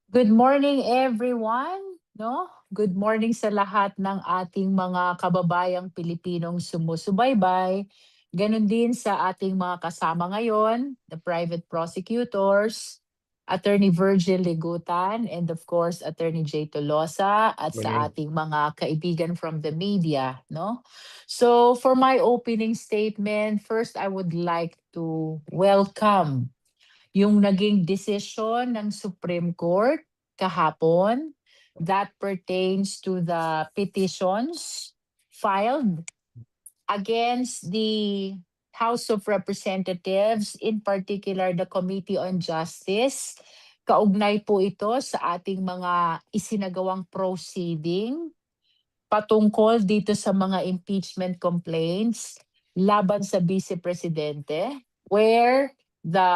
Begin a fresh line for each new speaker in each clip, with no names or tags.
Good morning everyone, no? Good morning sa lahat ng ating mga kababayang Pilipinong sumusubaybay. Ganon din sa ating mga kasama ngayon, the private prosecutors, Attorney Virgil Ligutan, and of course Attorney Jay Tolosa, at sa
Morning.
ating mga kaibigan from the media, no? So for my opening statement, first I would like to welcome yung naging desisyon ng Supreme Court kahapon that pertains to the petitions filed against the House of Representatives, in particular the Committee on Justice. Kaugnay po ito sa ating mga isinagawang proceeding patungkol dito sa mga impeachment complaints laban sa Vice Presidente, where the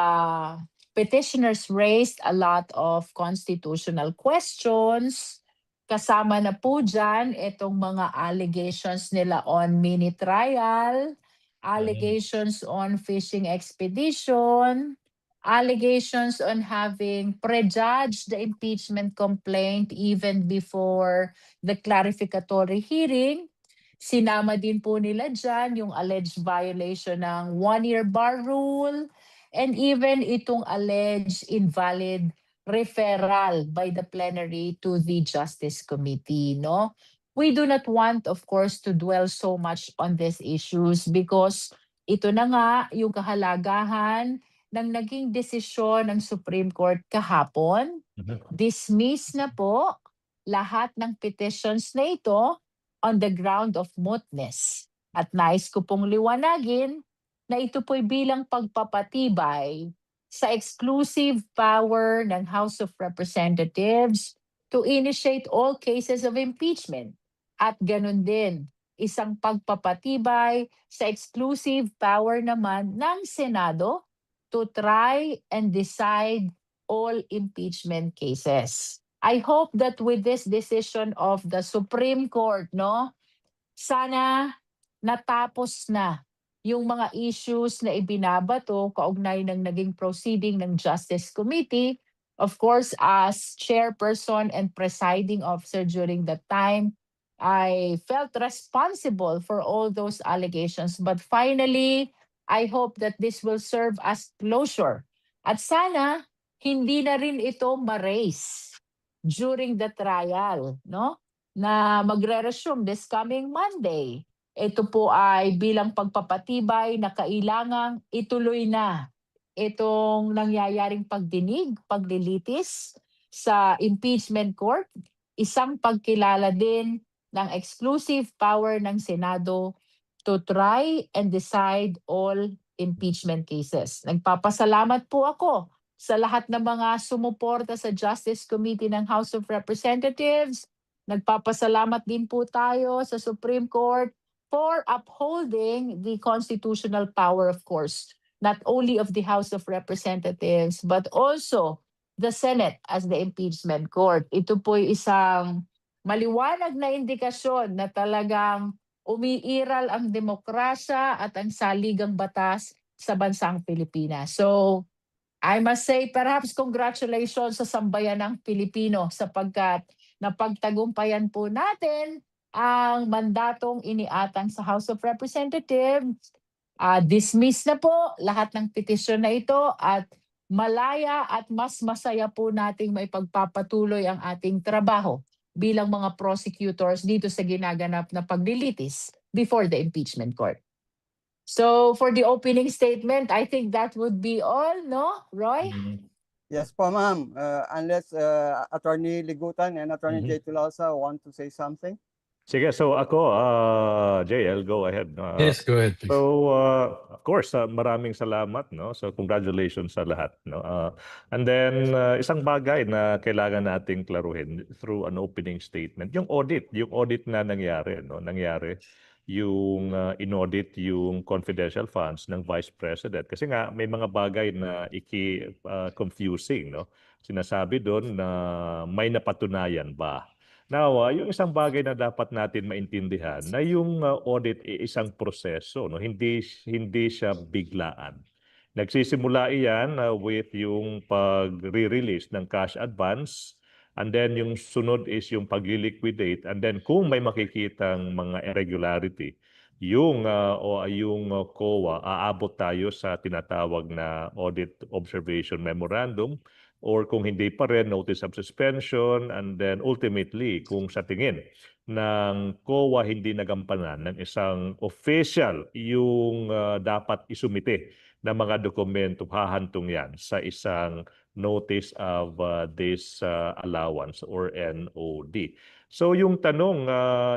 petitioners raised a lot of constitutional questions. Kasama na po dyan itong mga allegations nila on mini trial, allegations on fishing expedition, allegations on having prejudged the impeachment complaint even before the clarificatory hearing. Sinama din po nila dyan yung alleged violation ng one-year bar rule and even itong alleged invalid referral by the plenary to the Justice Committee, no? We do not want, of course, to dwell so much on these issues because ito na nga yung kahalagahan ng naging desisyon ng Supreme Court kahapon. Dismiss na po lahat ng petitions na ito on the ground of mootness. At nais ko pong liwanagin na ito po'y bilang pagpapatibay sa exclusive power ng House of Representatives to initiate all cases of impeachment. At ganun din, isang pagpapatibay sa exclusive power naman ng Senado to try and decide all impeachment cases. I hope that with this decision of the Supreme Court, no, sana natapos na yung mga issues na ibinabato kaugnay ng naging proceeding ng Justice Committee. Of course, as chairperson and presiding officer during that time, I felt responsible for all those allegations. But finally, I hope that this will serve as closure. At sana, hindi na rin ito ma-raise during the trial, no? Na magre-resume this coming Monday. Ito po ay bilang pagpapatibay na kailangang ituloy na itong nangyayaring pagdinig, paglilitis sa impeachment court, isang pagkilala din ng exclusive power ng Senado to try and decide all impeachment cases. Nagpapasalamat po ako sa lahat ng mga sumuporta sa Justice Committee ng House of Representatives. Nagpapasalamat din po tayo sa Supreme Court for upholding the constitutional power, of course, not only of the House of Representatives, but also the Senate as the impeachment court. Ito po'y isang maliwanag na indikasyon na talagang umiiral ang demokrasya at ang saligang batas sa bansang Pilipinas. So, I must say perhaps congratulations sa sambayan ng Pilipino sapagkat napagtagumpayan po natin ang mandatong iniatang sa House of Representatives. Dismiss na po lahat ng petisyon na ito at malaya at mas masaya po nating maipagpapatuloy ang ating trabaho bilang mga prosecutors dito sa ginaganap na paglilitis before the impeachment court. So for the opening statement, I think that would be all, no, Roy?
Yes po, ma'am. Unless Attorney Ligutan and Attorney Jay Tolosa want to say something.
Sige, so ako, Jay, I'll go ahead.
Yes, go ahead, please.
So, of course, maraming salamat, no? So, congratulations sa lahat, no? And then, isang bagay na kailangan nating klaruhin through an opening statement, yung audit na nangyari, no? Nangyari yung in-audit yung confidential funds ng Vice President. Kasi nga, may mga bagay na confusing, no? Sinasabi doon na may napatunayan ba? Now, yung isang bagay na dapat natin maintindihan na yung audit ay isang proseso, no? Hindi siya biglaan. Nagsisimula iyan with yung pag-release ng cash advance And then yung sunod is yung pag-liquidate. And then kung may makikitang mga irregularity, yung COA, aabot tayo sa tinatawag na Audit Observation Memorandum, or kung hindi pa rin, notice of suspension, and then ultimately, kung sa tingin ng COA hindi nagampanan ng isang official yung dapat isumite na mga dokumento, hahantong yan sa isang notice of this allowance or NOD. So yung tanong,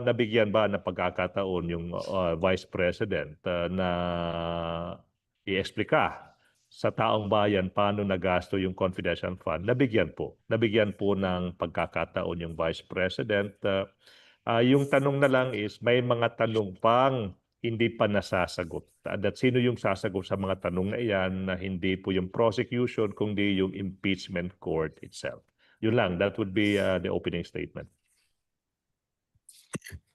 nabigyan ba ng pagkakataon yung Vice President na i-explika sa taong bayan paano nagasto yung confidential fund? Nabigyan po. Nabigyan po ng pagkakataon yung Vice President. Yung tanong na lang is, may mga tanong pang hindi pa nasasagot. At sino yung sasagot sa mga tanong na iyan na hindi po yung prosecution, kundi yung impeachment court itself. Yun lang, that would be the opening statement.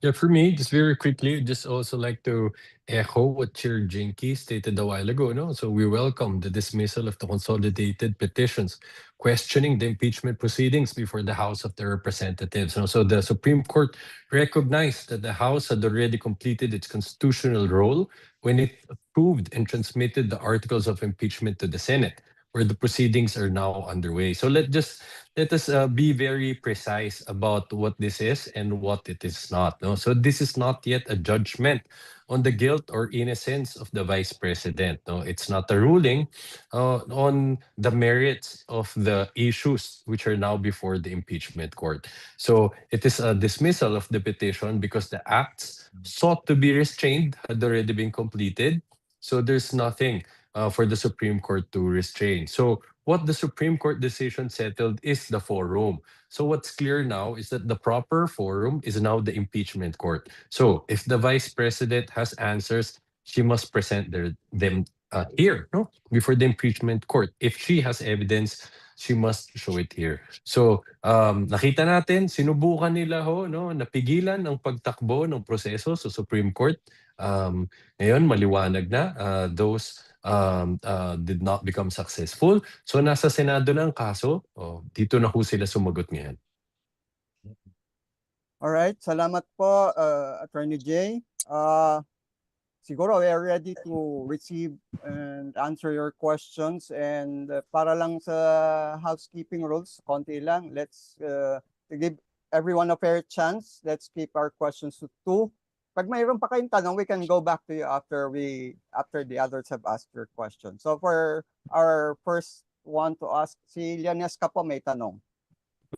Yeah, for me, just very quickly, just also like to echo what Chair Jinky stated a while ago. No, so we welcome the dismissal of the consolidated petitions questioning the impeachment proceedings before the House of the Representatives. No, so the Supreme Court recognized that the House had already completed its constitutional role when it approved and transmitted the articles of impeachment to the Senate, where the proceedings are now underway. So let us be very precise about what this is and what it is not. No? So this is not yet a judgment on the guilt or innocence of the Vice President. No? It's not a ruling on the merits of the issues which are now before the impeachment court. So it is a dismissal of the petition because the acts sought to be restrained had already been completed. So there's nothing for the Supreme Court to restrain. So what the Supreme Court decision settled is the forum. So what's clear now is that the proper forum is now the impeachment court. So if the Vice President has answers, she must present them here, no, before the impeachment court. If she has evidence, she must show it here. So nakita natin, sinubukan nila no, napigilan ang pagtakbo ng proseso sa Supreme Court. Ngayon maliwanag na those did not become successful. So nasa Senado na ang kaso. Dito na ho sila sumagot ngayon.
Alright, salamat po, Attorney Jay. Siguro we are ready to receive and answer your questions, and para lang sa housekeeping rules, konti lang, let's to give everyone a fair chance. Let's keep our questions to 2. Pag mayroon pa kayong tanong, we can go back to you after the others have asked their question. So for our first one to ask, si Lianesca po may tanong.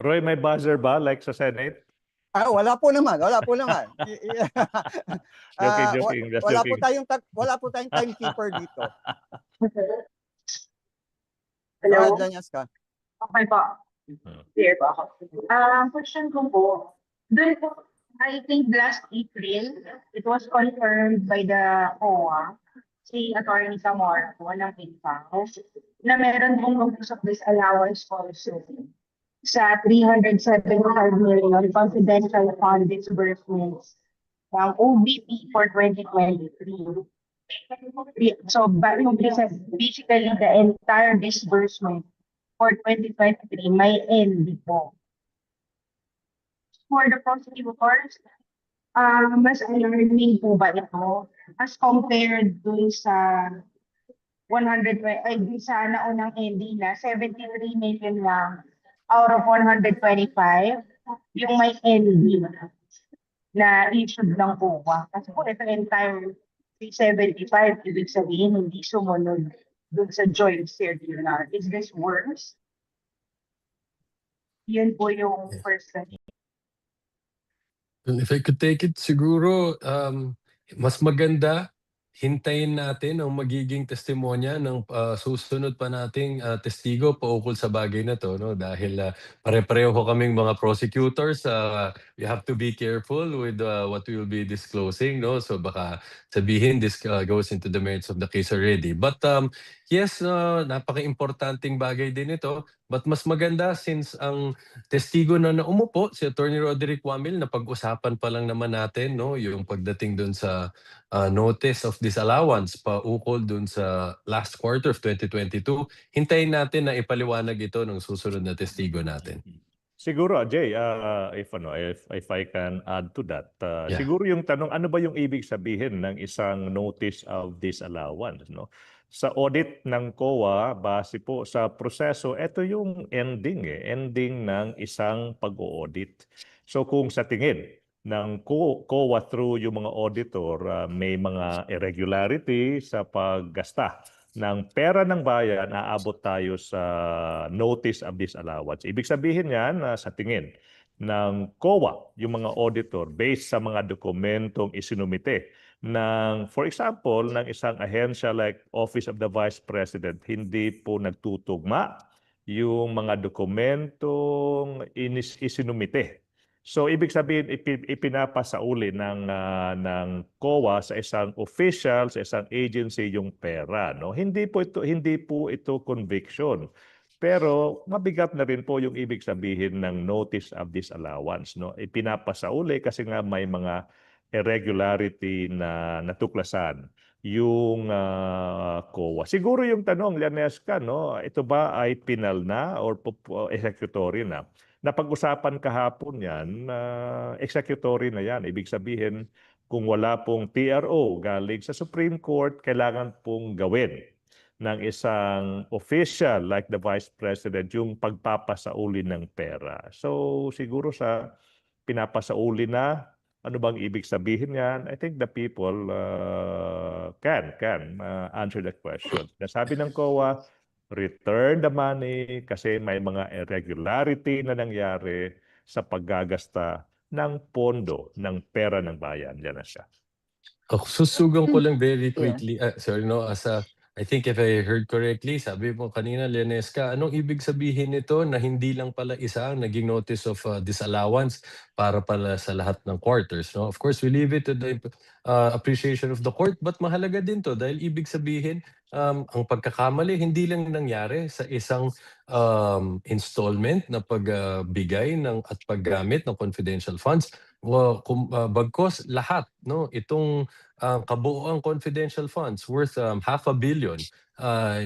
Roy, may buzzer ba like sa Senate?
Wala po naman.
Joking.
Wala po tayong timekeeper dito.
Hello?
Lianesca.
Okay po. Clear po ako. Question ko po, doon po, I think last April, it was confirmed by the OWA, si Attorney Zamora po ng PINFAO, na meron pong notice of disallowance also sa 375 million confidential fund disbursements ng OBP for 2023. So basically the entire disbursement for 2023 may end po. For the prosecutors, mas alarming po ba ito as compared dun sa 120, dun sa naunang ending na 73 million lang out of 125, yung may ending na issued ng COA. Kasi po ito entire 375, ibig sabihin hindi sumunod dun sa joint circular. Is this worse? Yun po yung first question.
If I could take it, siguro mas maganda hintayin natin ang magiging testimonya ng susunod pa nating testigo paukol sa bagay na to, no? Dahil pare-pareho kaming mga prosecutors, we have to be careful with what we will be disclosing, no? So baka sabihin this goes into the merits of the case already. But yes, napaka-importanting bagay din ito. But mas maganda since ang testigo na umupo, si Attorney Roderick Wamil, na pag-usapan pa lang naman natin, no, yung pagdating dun sa notice of disallowance paukol dun sa last quarter of 2022. Hintayin natin na ipaliwanag ito ng susunod na testigo natin.
Siguro, Jay, if I can add to that,
Yeah.
siguro yung tanong, ano ba yung ibig sabihin ng isang notice of disallowance, no? Sa audit ng COA, base po sa proseso, ito yung ending ng isang pag-audit. So kung sa tingin ng COA through yung mga auditor, may mga irregularity sa paggasta ng pera ng bayan, aabot tayo sa notice of disallowance. Ibig sabihin yan na sa tingin ng COA, yung mga auditor, based sa mga dokumentong isinumite for example, ng isang ahensya like Office of the Vice President, hindi po nagtutugma yung mga dokumentong isinumite. So ibig sabihin ipinapasauli ng COA sa isang official, sa isang agency yung pera, no? Hindi po ito conviction. Pero mabigat na rin po yung ibig sabihin ng notice of disallowance, no? Ipinapasauli kasi nga may mga irregularity na natuklasan yung COA. Siguro yung tanong, Leonesca, no? Ito ba ay penal na or executory na? Napag-usapan kahapon yan, executory na yan. Ibig sabihin, kung wala pong TRO galing sa Supreme Court, kailangan pong gawin ng isang official like the Vice President yung pagpapasauli ng pera. So siguro sa pinapasauli na, ano bang ibig sabihin yan? I think the people can answer the question. Nasabi ng COA, return the money kasi may mga irregularity na nangyari sa paggagasta ng pondo ng pera ng bayan. Yan na siya.
Susugan ko lang very
Yeah.
quickly. Sorry, no, I think if I heard correctly, sabi mo kanina, Leonesca, anong ibig sabihin nito na hindi lang pala isa ang naging notice of disallowance para pala sa lahat ng quarters, no? Of course, we leave it to the appreciation of the court, but mahalaga din to dahil ibig sabihin, ang pagkakamali hindi lang nangyari sa isang installment na pagbigay at paggamit ng confidential funds. Bagkos lahat, no, itong kabuoang confidential funds worth $500 million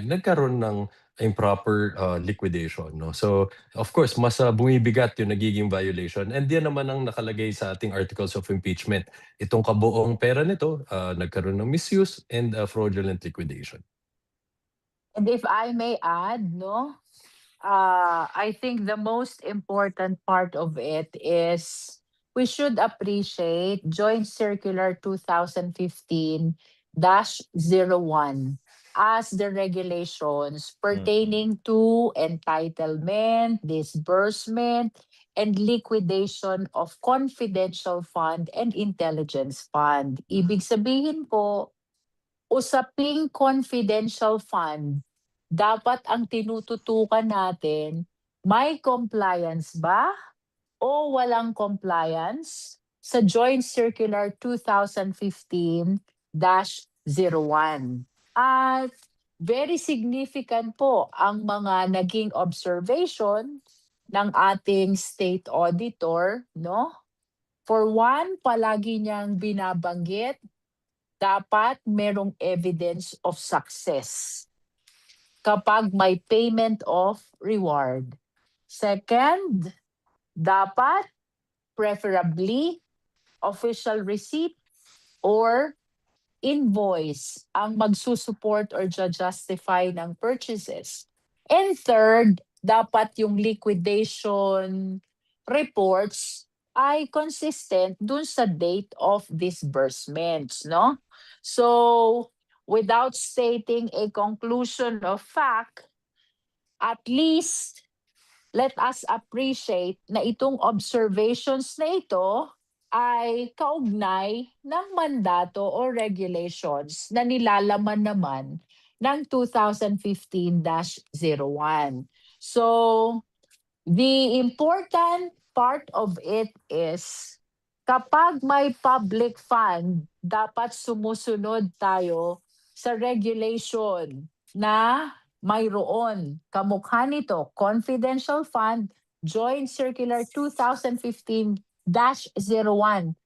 nagkaroon ng improper liquidation, no? So of course mas bumibigat yung nagiging violation, and yan naman ang nakalagay sa ating articles of impeachment. Itong kabuoang pera nito nagkaroon ng misuse and fraudulent liquidation.
And if I may add, no, I think the most important part of it is we should appreciate Joint Circular 2015-01 as the regulations pertaining to entitlement, disbursement, and liquidation of confidential fund and intelligence fund. Ibig sabihin po, usaping confidential fund, dapat ang tinututukan natin, may compliance ba o walang compliance sa Joint Circular 2015-01. At very significant po ang mga naging observation ng ating state auditor, no? For one, palagi niyang binabanggit, dapat merong evidence of success kapag may payment of reward. Second, dapat preferably official receipt or invoice ang magsusupport or justify ng purchases. And third, dapat yung liquidation reports ay consistent dun sa date of disbursements, no? So, without stating a conclusion of fact, at least let us appreciate na itong observations na ito ay kaugnay ng mandato o regulations na nilalaman naman ng 2015-01. So, the important part of it is kapag may public fund, dapat sumusunod tayo sa regulation na mayroon. Kamukha nito, Confidential Fund, Joint Circular 2015-01,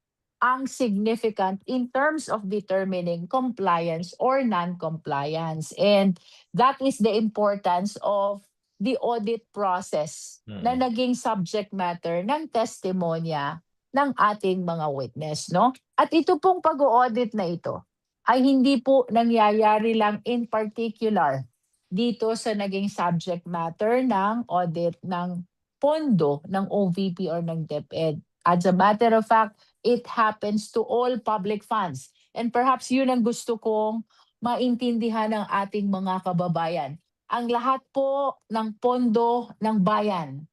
ang significant in terms of determining compliance or non-compliance. And that is the importance of the audit process na naging subject matter ng testimonya ng ating mga witness, no? At ito pong pag-audit na ito ay hindi po nangyayari lang in particular dito sa naging subject matter ng audit ng pondo ng OVP or ng DepEd. As a matter of fact, it happens to all public funds. And perhaps yun ang gusto kong maintindihan ng ating mga kababayan. Ang lahat po ng pondo ng bayan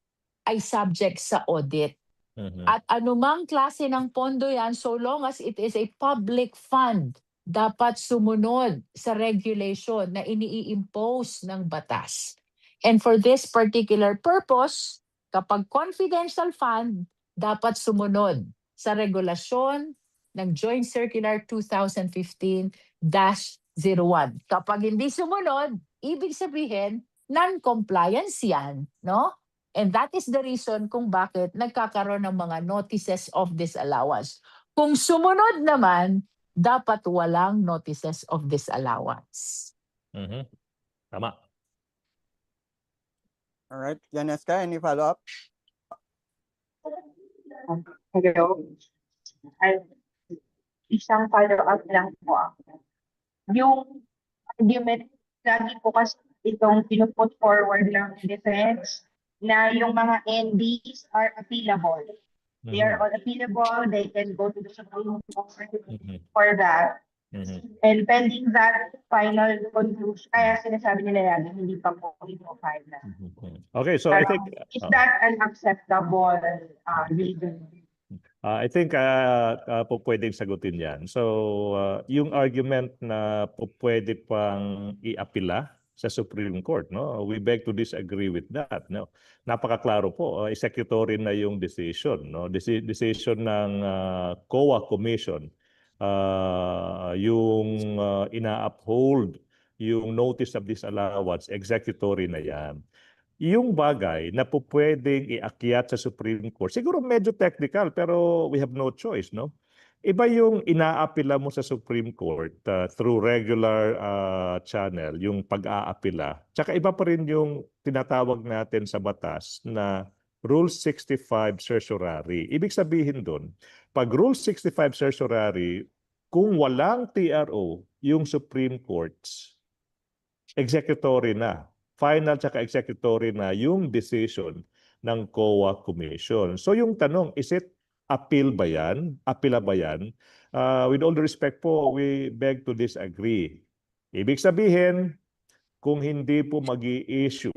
ay subject sa audit. At anumang klase ng pondo yan, so long as it is a public fund, dapat sumunod sa regulation na ini-impose ng batas. And for this particular purpose, kapag confidential fund, dapat sumunod sa regulasyon ng Joint Circular 2015-01. Kapag hindi sumunod, ibig sabihin, non-compliance yan, no? And that is the reason kung bakit nagkakaroon ng mga notices of disallowance. Kung sumunod naman, dapat walang notices of disallowance.
Tama.
All right, Janeska, any follow-up?
Hello. Isang follow-up lang po ako. Yung argument, lagi po kasi itong pinuput forward ng defense na yung mga NDs are appealable. They are all appealable. They can go to the Supreme Court for that. And pending that final conclusion, kaya sinasabi nila yan, hindi pa po ito final.
Okay, so I think
Is that an acceptable reason?
I think po pwedeng sagutin yan. So yung argument na po pwede pang iapila sa Supreme Court, no? We beg to disagree with that, no? Napakaklaro po, executory na yung decision, no? Decision ng COA Commission, yung ina-uphold yung notice of disallowance, executory na yan. Yung bagay na po pwedeng iakyat sa Supreme Court, siguro medyo technical pero we have no choice, no? Iba yung inaapila mo sa Supreme Court through regular channel, yung pag-aapila. Tsaka iba pa rin yung tinatawag natin sa batas na Rule 65 certiorari. Ibig sabihin doon, pag Rule 65 certiorari, kung walang TRO, yung Supreme Courts, executory na. Final tsaka executory na yung decision ng COA Commission. So yung tanong, is it appeal ba yan? Apila ba yan? With all due respect po, we beg to disagree. Ibig sabihin, kung hindi po mag-i-issue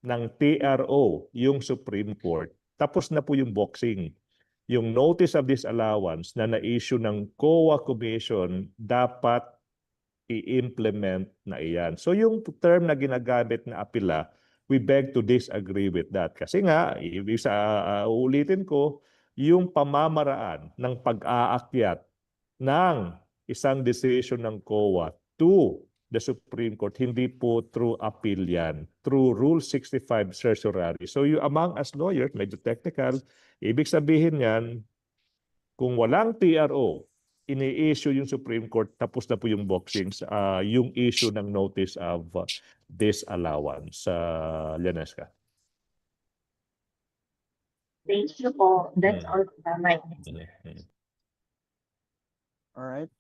ng TRO yung Supreme Court, tapos na po yung boxing. Yung notice of disallowance na na-issue ng COA Commission, dapat i-implement na iyan. So yung term na ginagamit na apila, we beg to disagree with that. Kasi nga, uulitin ko, yung pamamaraan ng pag-aakyat ng isang decision ng COA to the Supreme Court, hindi po through appeal yan, through Rule 65 certiorari. So you among us lawyers, medyo technical, ibig sabihin yan, kung walang TRO, ini-issue yung Supreme Court, tapos na po yung boxings, yung issue ng notice of disallowance. Janeska.
Thank you po. That's all from my end.
All right.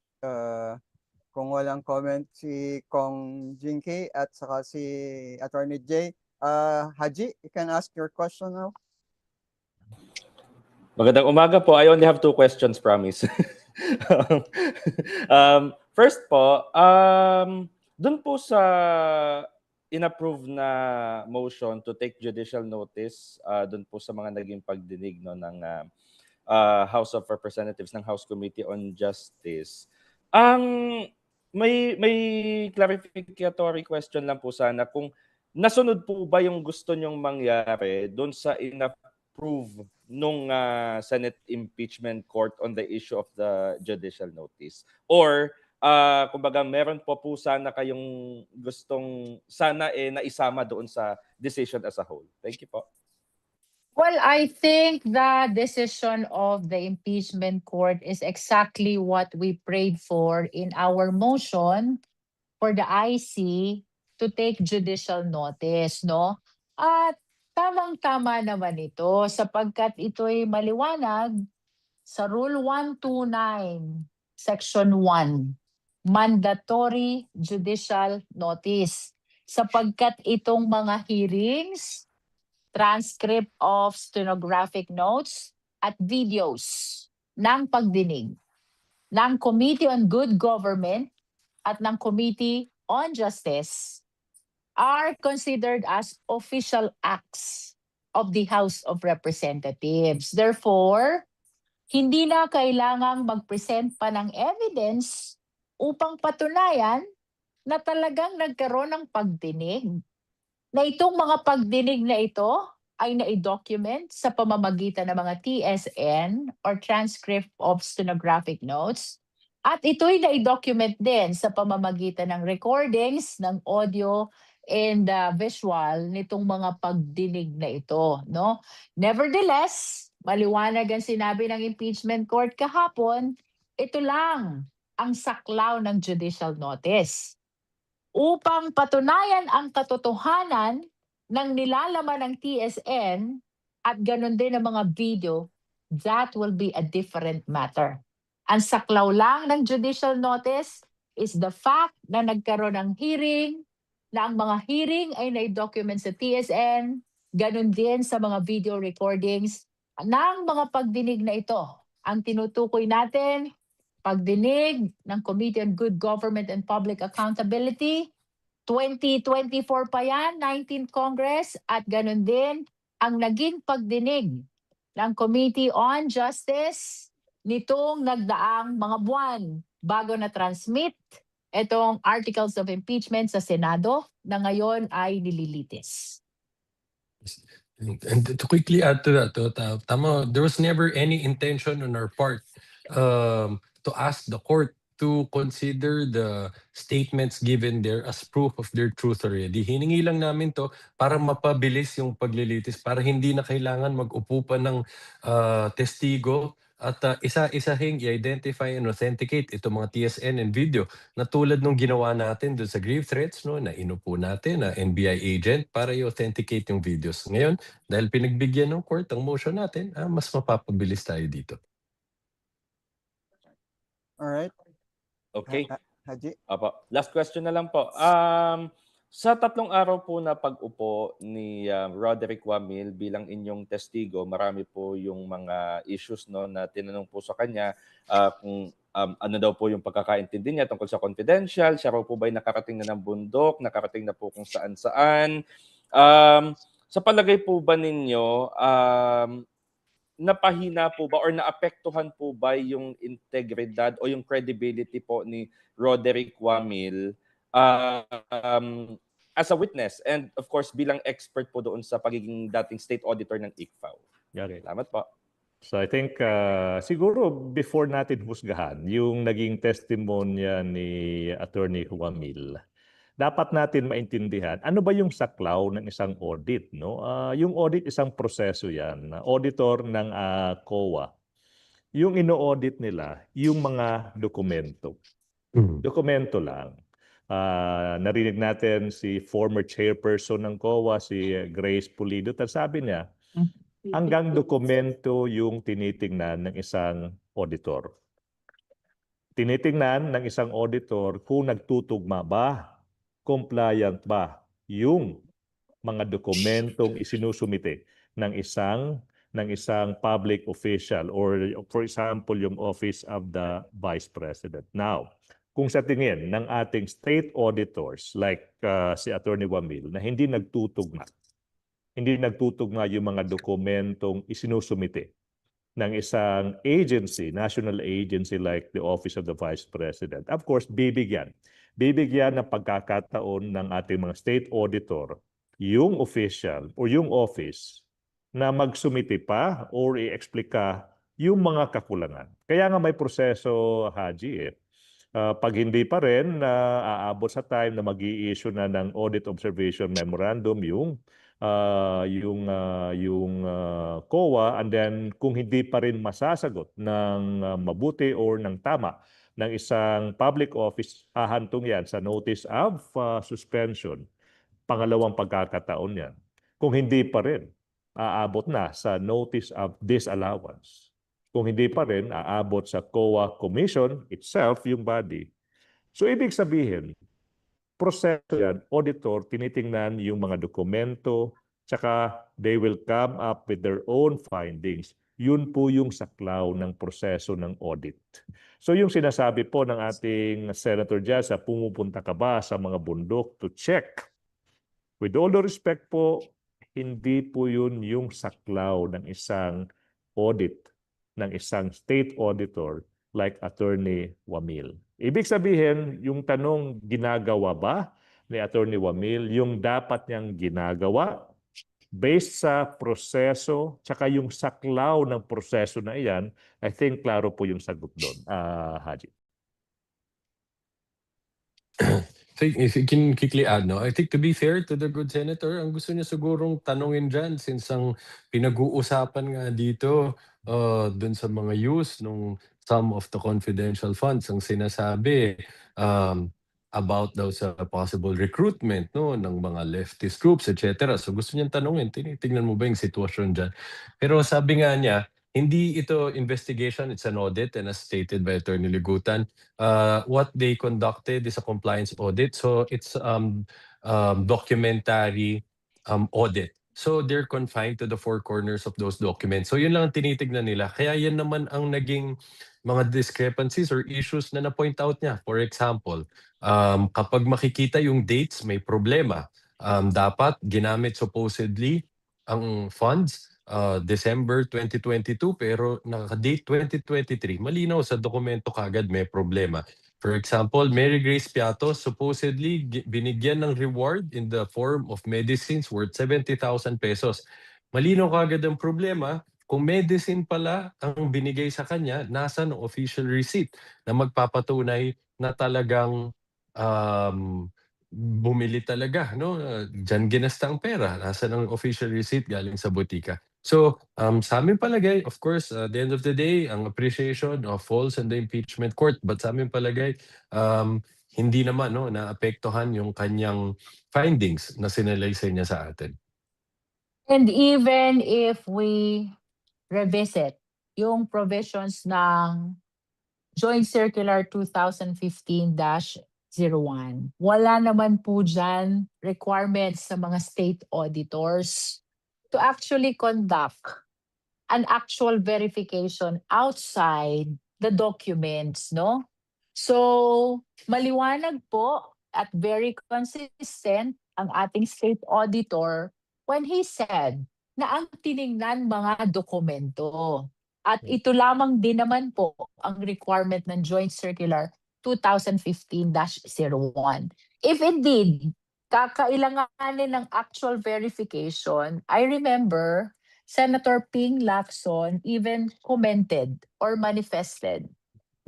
Kung walang comment si Kong Jinky at saka si Attorney Jay, Haji, you can ask your question now.
Magandang umaga po. I only have 2 questions, promise. First po, dun po sa inapprove na motion to take judicial notice dun po sa mga naging pagdinig no, ng House of Representatives, ng House Committee on Justice. May clarificatory question lang po sana kung nasunod po ba yung gusto nyong mangyari dun sa inapprove nung Senate Impeachment Court on the issue of the judicial notice? Or kumbaga meron po sana kayong gustong sana naisama doon sa decision as a whole? Thank you po.
Well, I think the decision of the impeachment court is exactly what we prayed for in our motion for the IC to take judicial notice, no? At tamang-tama naman ito sapagkat ito'y maliwanag sa Rule 129, Section 1, Mandatory Judicial Notice. Sapagkat itong mga hearings, transcript of stenographic notes, at videos ng pagdinig ng Committee on Good Government at ng Committee on Justice are considered as official acts of the House of Representatives. Therefore, hindi na kailangang mag-present pa ng evidence upang patunayan na talagang nagkaroon ng pagdinig. Na itong mga pagdinig na ito ay na-document sa pamamagitan ng mga TSN or transcript of stenographic notes. At ito'y na-document din sa pamamagitan ng recordings ng audio and visual nitong mga pagdinig na ito, no? Nevertheless, maliwanag ang sinabi ng impeachment court kahapon, ito lang ang saklaw ng judicial notice. Upang patunayan ang katotohanan ng nilalaman ng TSN at ganun din ang mga video, that will be a different matter. Ang saklaw lang ng judicial notice is the fact na nagkaroon ng hearing, na ang mga hearing ay na-document sa TSN, ganun din sa mga video recordings ng mga pagdinig na ito. Ang tinutukoy natin, pagdinig ng Committee on Good Government and Public Accountability, 2024 pa yan, 19th Congress, at ganun din ang naging pagdinig ng Committee on Justice nitong nagdaang mga buwan bago na-transmit itong articles of impeachment sa Senado na ngayon ay nililitis.
And to quickly add to that, tama, there was never any intention on our part to ask the court to consider the statements given there as proof of their truth already. Hiningi lang namin to para mapabilis yung paglilitis, para hindi na kailangan mag-upo pa ng testigo at isa-isahin i-identify and authenticate itong mga TSN and video na tulad nung ginawa natin doon sa grave threats, no, na inupo natin na NBI agent para i-authenticate yung videos. Ngayon, dahil pinagbigyan ng court ang motion natin, mas mapapabilis tayo dito.
All right.
Okay.
Haji.
Apo. Last question na lang po. Sa 3 araw po na pag-upo ni Roderick Wamil bilang inyong testigo, marami po yung mga issues, no, na tinanong po sa kanya kung ano daw po yung pagkakaintindi niya tungkol sa confidential. Siya raw po ba'y nakarating na ng bundok, nakarating na po kung saan-saan. Sa palagay po ba ninyo, napahina po ba or naapektuhan po ba yung integridad o yung credibility po ni Roderick Wamil as a witness and of course bilang expert po doon sa pagiging dating state auditor ng ICFAO?
Okay.
Salamat po.
So I think siguro before natin husgahan yung naging testimonya ni Attorney Wamil, dapat natin maintindihan ano ba yung saklaw ng isang audit, no? Yung audit isang proseso 'yan. Auditor ng COA. Yung ino-audit nila yung mga dokumento. Dokumento lang. Narinig natin si former chairperson ng COA, si Grace Pulido, sabi niya, hanggang dokumento yung tinitingnan ng isang auditor. Tinitingnan ng isang auditor kung nagtutugma ba, compliant ba yung mga dokumentong isinusumite ng isang public official or for example yung Office of the Vice President. Now, kung sa tingin ng ating state auditors like si Attorney Wamil na hindi nagtutugma yung mga dokumentong isinusumite ng isang agency, national agency like the Office of the Vice President, of course, bibigyan ng pagkakataon ng ating mga state auditor yung official o yung office na magsumite pa or i-explika yung mga kakulangan. Kaya nga may proseso, Haji, pag hindi pa rin aabot sa time na mag-i-issue na ng audit observation memorandum yung COA, and then kung hindi pa rin masasagot ng mabuti or ng tama ng isang public office, hahantong yan sa notice of suspension. Pangalawang pagkakataon yan. Kung hindi pa rin, aabot na sa notice of disallowance. Kung hindi pa rin, aabot sa COA Commission itself, yung body. So ibig sabihin, proseso yan, auditor, tinitingnan yung mga dokumento, tsaka they will come up with their own findings. Yun po yung saklaw ng proseso ng audit. So yung sinasabi po ng ating Senator Jasa, pumupunta ka ba sa mga bundok to check? With all due respect po, hindi po yun yung saklaw ng isang audit, ng isang state auditor like Attorney Wamil. Ibig sabihin, yung tanong, ginagawa ba ni Attorney Wamil yung dapat niyang ginagawa based sa proseso, tsaka yung saklaw ng proseso na iyan, I think klaro po yung sagot doon, Haji.
So if you can quickly add, no, I think to be fair to the good senator, ang gusto niya sigurong tanungin dyan since ang pinag-uusapan nga dito dun sa mga use nung some of the confidential funds ang sinasabi about daw sa possible recruitment no ng mga leftist groups, etc. So gusto niyang tanungin, tinitingnan mo ba yung sitwasyon dyan? Pero sabi nga niya, hindi ito investigation, it's an audit, and as stated by Attorney Ligutan, what they conducted is a compliance audit. So it's documentary audit. So they're confined to the four corners of those documents. So yun lang ang tinitignan nila. Kaya yan naman ang naging mga discrepancies or issues na na-point out niya. For example, kapag makikita yung dates, may problema. Dapat ginamit supposedly ang funds December 2022 pero naka-date 2023. Malinaw sa dokumento kagad may problema. For example, Mary Grace Piato supposedly binigyan ng reward in the form of medicines worth 70,000 pesos. Malinaw kagad ang problema. Kung medicine pala ang binigay sa kanya, nasa ng official receipt na magpapatunay na talagang bumili talaga, no? Diyan ginasta ang pera. Nasa ng official receipt galing sa butika. So, sa aming palagay, of course, at the end of the day, ang appreciation falls in the impeachment court. But sa aming palagay, hindi naman no, naapektuhan yung kanyang findings na sinalaysay niya sa atin.
And even if we revisit yung provisions ng Joint Circular 2015-01, wala naman po dyan requirements sa mga state auditors to actually conduct an actual verification outside the documents, no? So, maliwanag po at very consistent ang ating state auditor when he said na ang tiningnan mga dokumento. At ito lamang din naman po ang requirement ng Joint Circular 2015-01. If indeed, kakailanganin ng actual verification, I remember Senator Ping Lacson even commented or manifested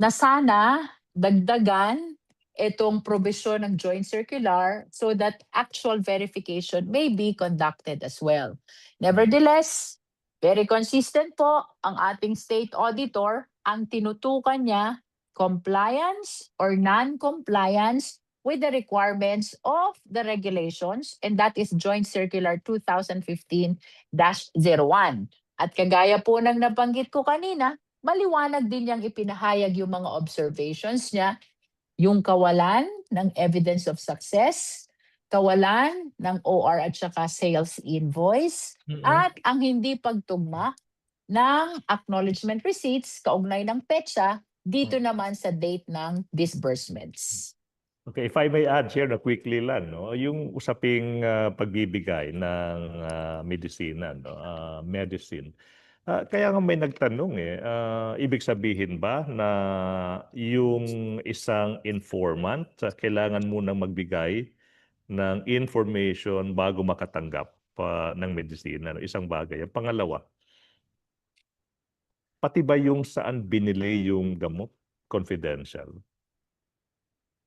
na sana dagdagan itong provision ng Joint Circular so that actual verification may be conducted as well. Nevertheless, very consistent po ang ating state auditor. Ang tinutukan niya, compliance or non-compliance with the requirements of the regulations, and that is Joint Circular 2015-01. At kagaya po ng nabanggit ko kanina, maliwanag din niyang ipinahayag yung mga observations niya, yung kawalan ng evidence of success, kawalan ng OR at saka sales invoice, at ang hindi pagtugma ng acknowledgement receipts kaugnay ng petsa dito naman sa date ng disbursements.
Okay, if I may add here na quickly lang, no, yung usaping pagbibigay ng medisina, no, medicine. Kaya nga may nagtanong ibig sabihin ba na yung isang informant kailangan munang magbigay ng information bago makatanggap ng medisina, no? Isang bagay. Ang pangalawa, pati ba yung saan binili yung gamot confidential?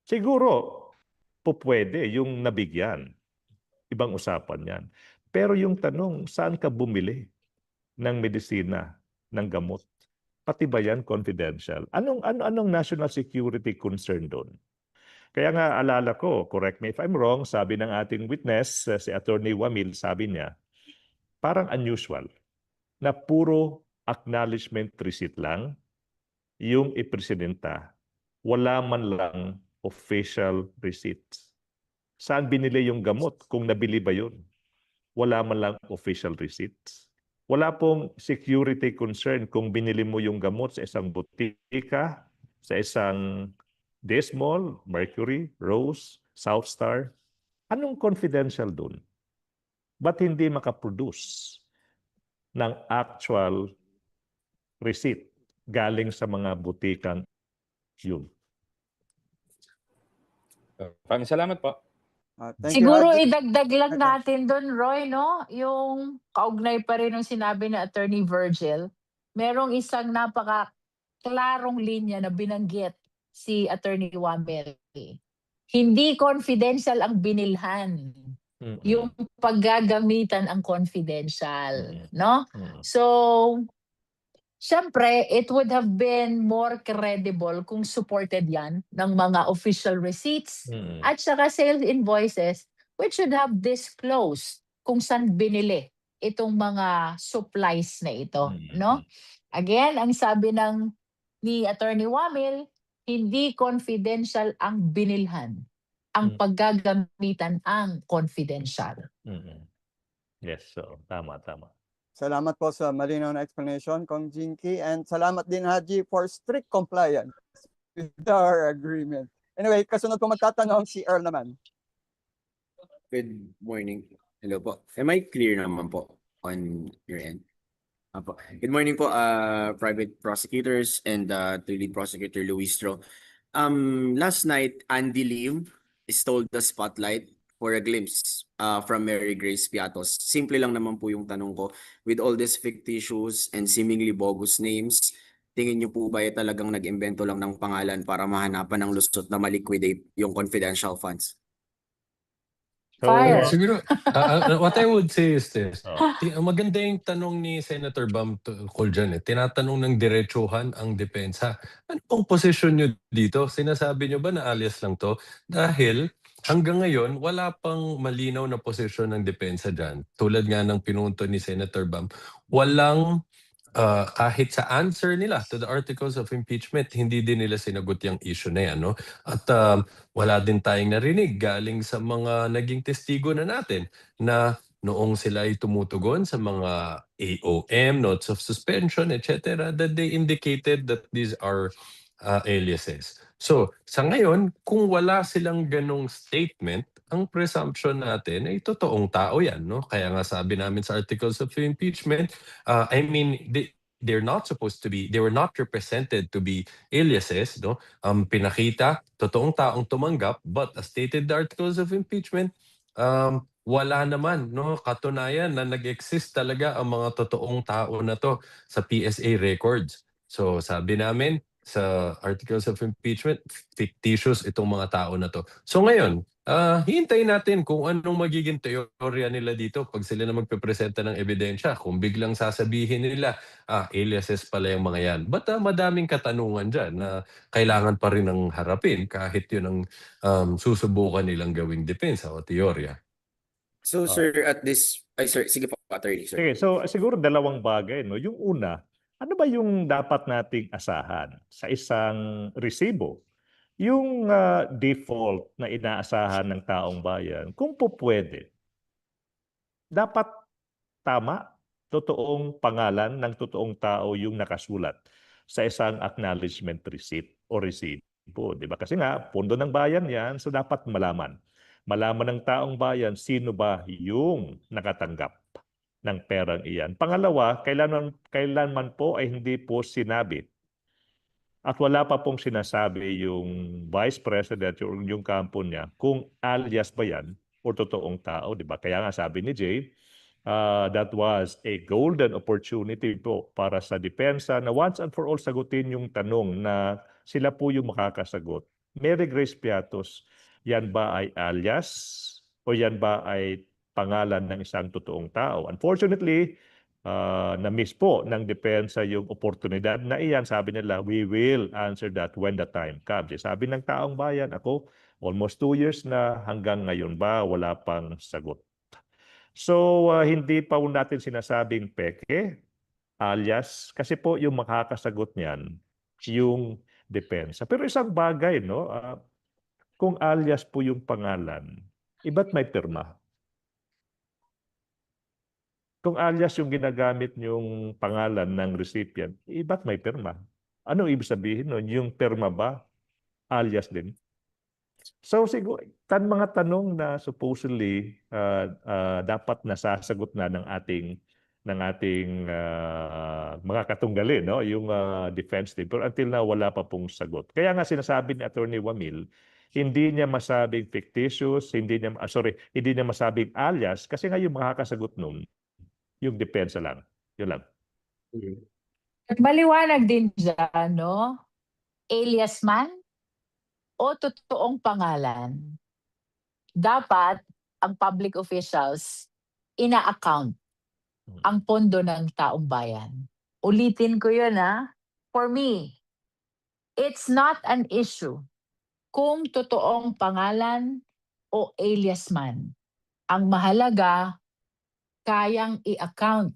Siguro, pwede yung nabigyan. Ibang usapan yan. Pero yung tanong, saan ka bumili ng medisina, ng gamot? Pati ba yan confidential? Anong national security concern doon? Kaya nga alala ko, correct me if I'm wrong, sabi ng ating witness, si Attorney Wamil, sabi niya, parang unusual na puro acknowledgement receipt lang yung ipresidenta. Wala man lang official receipts. Saan binili yung gamot? Kung nabili ba yun? Wala man lang official receipts. Wala pong security concern kung binili mo yung gamot sa isang butika, sa isang Desmol, Mercury, Rose, Southstar. Anong confidential dun? Ba't hindi makaproduce ng actual receipt galing sa mga butikang yun?
Maraming salamat po.
Thank you,
Siguro
Haji.
idagdag lang
Okay.
natin doon, Roy, no? Yung kaugnay pa rin ng sinabi ni Attorney Virgil, merong isang napaka-klarong linya na binanggit si Attorney Wamel. Hindi confidential ang binilhan. Yung paggagamitan ang confidential, no? So, syempre, it would have been more credible kung supported yan ng mga official receipts at saka sales invoices which should have disclosed kung saan binili itong mga supplies na ito, no? Again, ang sabi ni Attorney Wamil, hindi confidential ang binilhan. Ang paggagamitan ang confidential.
Yes, so tama.
Salamat po sa malinaw na explanation, Kong Jinky. And salamat din, Haji, for strict compliance with our agreement. Anyway, kasunod po magtatanong si Earl naman.
Good morning. Hello po. Am I clear naman po on your end? Apo. Good morning po, private prosecutors and to lead prosecutor Luistro. Last night, Andy Lim stole the spotlight for a glimpse from Mary Grace Piatos. Simple lang naman po yung tanong ko. With all these fictitious and seemingly bogus names, tingin niyo po ba ay talagang nag-imbento lang ng pangalan para mahanapan ng lusot na maliquidate yung confidential funds?
Fire.
Siguro, what I would say is this.
Oh.
Maganda yung tanong ni Senator Bam tungkol dyan. Tinatanong ng diretsuhan ang depensa. Ano pong posisyon nyo dito? Sinasabi nyo ba na alias lang to? Dahil hanggang ngayon, wala pang malinaw na posisyon ng depensa dyan. Tulad nga ng pinunto ni Senator Bam, walang kahit sa answer nila to the articles of impeachment, hindi din nila sinagot yung issue na yan. No? At wala din tayong narinig galing sa mga naging testigo na natin na noong sila ay tumutugon sa mga AOM, notes of suspension, etc., that they indicated that these are aliases. So, sa ngayon, kung wala silang ganong statement, ang presumption natin ay totoong tao yan. No? Kaya nga sabi namin sa articles of impeachment, I mean, they're not supposed to be, they were not represented to be aliases. No? Pinakita, totoong taong tumanggap, but as stated the articles of impeachment, wala naman katunayan na nag-exist talaga ang mga totoong tao na to sa PSA records. So sabi namin sa articles of impeachment, fictitious itong mga tao na to. So ngayon, hintayin natin kung anong magiging teorya nila dito pag sila na magpepresenta ng ebidensya. Kung biglang sasabihin nila, aliases pala yung mga yan. But madaming katanungan dyan na kailangan pa rin ng harapin kahit yun ang susubukan nilang gawing depensa o teorya.
So sir, at this, sir, sige po, attorney, sir.
Okay, so siguro dalawang bagay. No? Yung una, ano ba yung dapat nating asahan sa isang resibo? Yung default na inaasahan ng taong bayan, kung po pwede, dapat tama, totoong pangalan ng totoong tao yung nakasulat sa isang acknowledgement receipt o resibo. Di ba? Kasi nga, pondo ng bayan yan, so dapat malaman. Malaman ng taong bayan sino ba yung nakatanggap ng perang iyan. Pangalawa, kailanman po ay hindi po sinabi at wala pa pong sinasabi yung Vice President o yung kampo niya kung alias ba yan o totoong tao. Di ba? Kaya nga sabi ni Jay, that was a golden opportunity po para sa depensa na once and for all sagutin yung tanong na sila po yung makakasagot. Mary Grace Piatos, yan ba ay alias o yan ba ay pangalan ng isang totoong tao? Unfortunately, na-miss po ng depensa yung oportunidad na iyan. Sabi nila, we will answer that when the time comes. Sabi ng taong bayan, ako, almost 2 years na hanggang ngayon ba, wala pang sagot. So, hindi pa po natin sinasabing peke, alias, kasi po yung makakasagot niyan, yung depensa. Pero isang bagay, no? Kung alias po yung pangalan, iba't may pirma. Kung alias yung ginagamit yung pangalan ng recipient, iba't may pirma. Ano ibig sabihin nun? Yung pirma ba, alias din? So siguro, mga tanong na supposedly dapat nasasagot na ng ating mga katunggali, no? Yung defense team. Pero until now, wala pa pong sagot. Kaya nga sinasabi ni Attorney Wamil, hindi niya masabing fictitious, hindi niya masabing alias, kasi nga yung makakasagot nun, yung depensa lang. Yun lang.
At maliwanag din dyan, no? Alias man o totoong pangalan, dapat ang public officials ina-account ang pondo ng taong bayan. Ulitin ko yun, ha? For me, it's not an issue kung totoong pangalan o alias man. Ang mahalaga, kayang i-account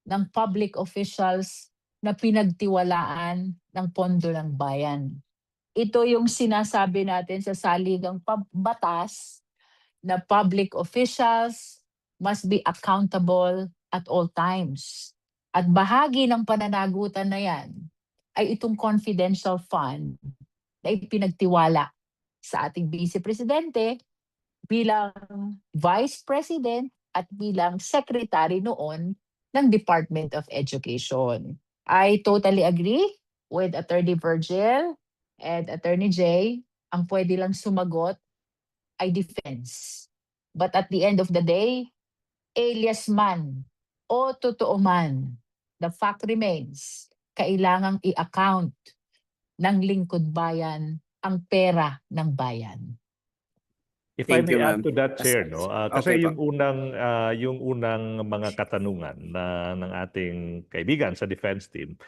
ng public officials na pinagtiwalaan ng pondo ng bayan. Ito yung sinasabi natin sa saligang batas na public officials must be accountable at all times. At bahagi ng pananagutan na yan ay itong confidential fund na ipinagtiwala sa ating Vice Presidente bilang Vice President at bilang Secretary noon ng Department of Education. I totally agree with Attorney Virgil and Attorney Jay. Ang pwede lang sumagot ay defense. But at the end of the day, alias man o totoo man, the fact remains, kailangang i-account ng lingkod bayan ang pera ng bayan.
If I
Thank
may
you,
add
ma'am.
to that, Chair, no? Kasi
Okay po.
yung unang mga katanungan ng ating kaibigan sa defense team,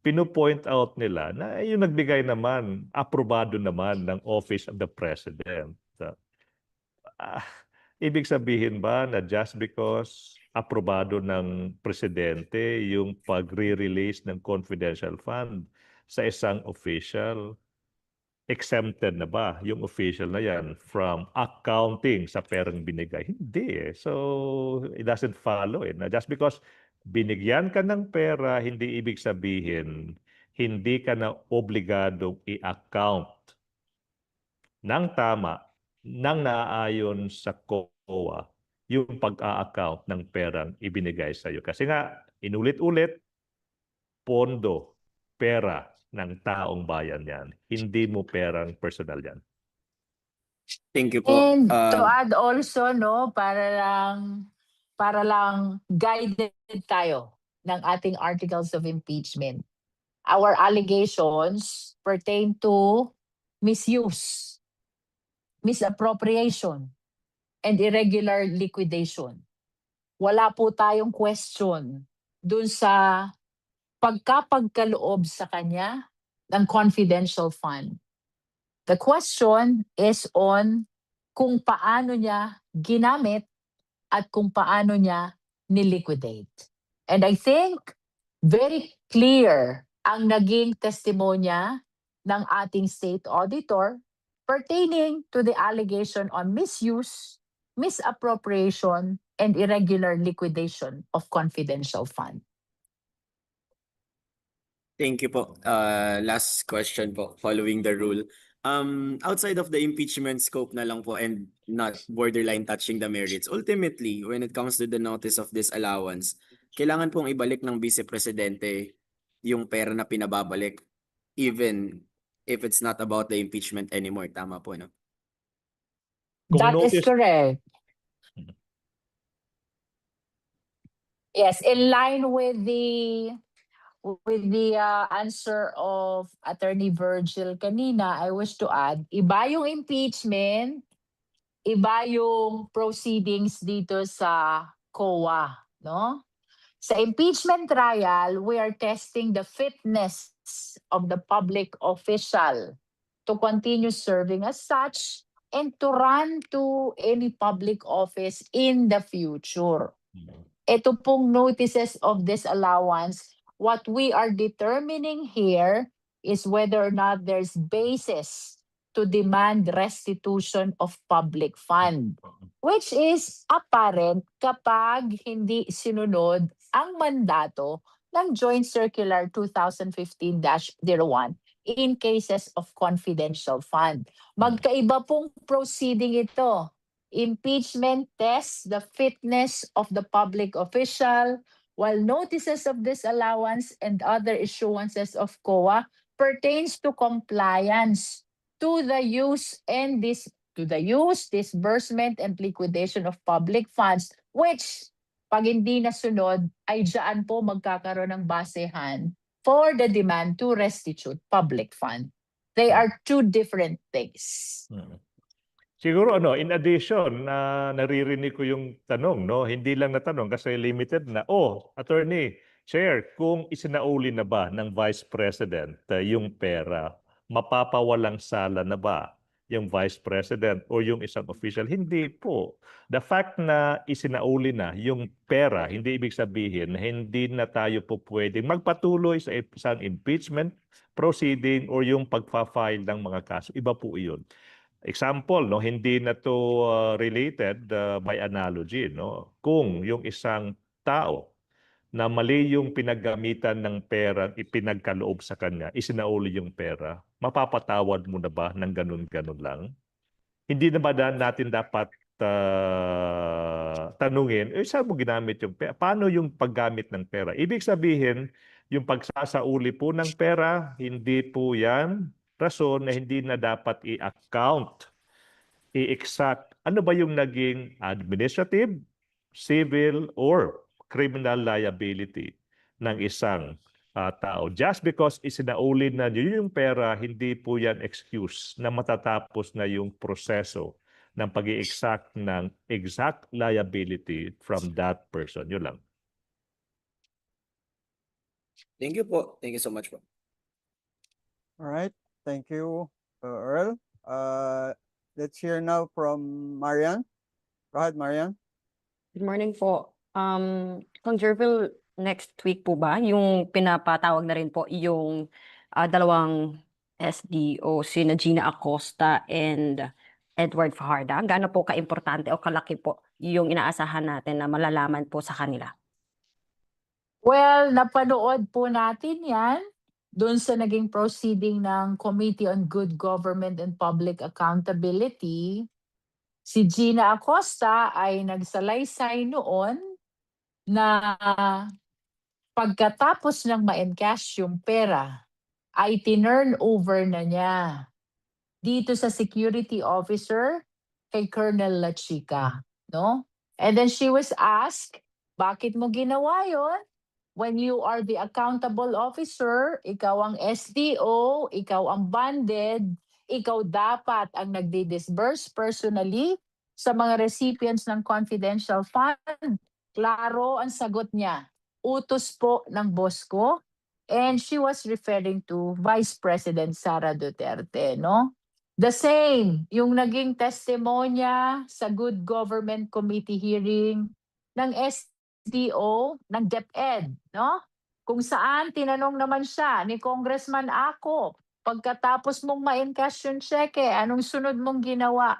pino-point out nila na yung nagbigay naman, aprobado naman ng Office of the President. Ibig sabihin ba na just because aprobado ng presidente yung pagre-release ng confidential fund sa isang official, exempted na ba yung official na yan from accounting sa perang binigay? Hindi eh. So, it doesn't follow eh. Na just because binigyan ka ng pera, hindi ibig sabihin hindi ka na obligadong i-account ng tama, ng naaayon sa COA, yung pag-a-account ng perang ibinigay sa iyo. Kasi nga, inulit-ulit, pondo, pera ng taong bayan yan. Hindi mo perang personal yan.
Thank you po.
And to add also, no, para lang guided tayo ng ating articles of impeachment. Our allegations pertain to misuse, misappropriation, and irregular liquidation. Wala po tayong question dun sa pagkapagkaloob sa kanya ng confidential fund. The question is on kung paano niya ginamit at kung paano niya niliquidate. And I think very clear ang naging testimonya ng ating state auditor pertaining to the allegation on misuse, misappropriation, and irregular liquidation of confidential fund.
Thank you po. Last question po, following the rule. Outside of the impeachment scope na lang po and not borderline touching the merits, ultimately, when it comes to the notice of disallowance, kailangan pong ibalik ng Vice Presidente yung pera na pinababalik even if it's not about the impeachment anymore. Tama po, no?
Kung
That is
notice-
correct. Yes, in line with the answer of Attorney Virgil kanina, I wish to add, iba yung impeachment, iba yung proceedings dito sa COA, no? Sa impeachment trial, we are testing the fitness of the public official to continue serving as such and to run to any public office in the future. Ito pong notices of disallowance, what we are determining here is whether or not there's basis to demand restitution of public fund, which is apparent kapag hindi sinunod ang mandato ng Joint Circular 2015-01 in cases of confidential fund. Magkaiba pong proceeding ito. Impeachment tests the fitness of the public official, while notices of disallowance and other issuances of COA pertains to compliance to the use, disbursement, and liquidation of public funds, which pag hindi nasunod, ay diyan po magkakaroon ng basehan for the demand to restitute public fund. They are two different things.
Siguro in addition na naririnig ko yung tanong, no, hindi lang na tanong kasi limited na. Attorney, Chair, kung isinauli na ba ng Vice President yung pera, mapapawalang sala na ba yung Vice President o yung isang official? Hindi po. The fact na isinauli na yung pera, hindi ibig sabihin na hindi na tayo po pwedeng magpatuloy sa isang impeachment proceeding or yung pagpa-file ng mga kaso. Iba po iyon. Example, no, hindi na to related by analogy, no. Kung yung isang tao na mali yung pinaggamitan ng pera ipinagkaloob sa kanya, isinauli yung pera, mapapatawad mo na ba ng ganun-ganun lang? Hindi na ba natin dapat tanungin, saan mo ginamit yung pera? Paano yung paggamit ng pera? Ibig sabihin, yung pagsasauli po ng pera, hindi po yan rason na hindi na dapat i-account, i-exact. Ano ba yung naging administrative, civil, or criminal liability ng isang tao? Just because isinauli na yung pera, hindi po yan excuse na matatapos na yung proseso ng pag-i-exact ng exact liability from that person. Yun lang.
Thank you po. Thank you so much po.
All right. Thank you, Earl. Let's hear now from Marian. Go ahead, Marian.
Good morning po. Kung Jervil, next week po ba, yung pinapatawag na rin po yung dalawang SDO, sina Gina Acosta and Edward Fajarda. Gaano po ka-importante o kalaki po yung inaasahan natin na malalaman po sa kanila?
Well, napanood po natin yan doon sa naging proceeding ng Committee on Good Government and Public Accountability. Si Gina Acosta ay nagsalaysay noon na pagkatapos ng ma-encash yung pera, ay tinurn over na niya dito sa security officer kay Colonel Lachica, no? And then she was asked, bakit mo ginawa yon? When you are the accountable officer, ikaw ang SDO, ikaw ang banded, ikaw dapat ang nagdi-disburse personally sa mga recipients ng confidential fund. Klaro ang sagot niya. Utos po ng boss ko. And she was referring to Vice President Sara Duterte, no? The same, yung naging testimonya sa Good Government Committee hearing ng SDO ng DepEd, no? Kung saan tinanong naman siya ni Congressman Ako, pagkatapos mong ma-encash yung cheque, anong sunod mong ginawa?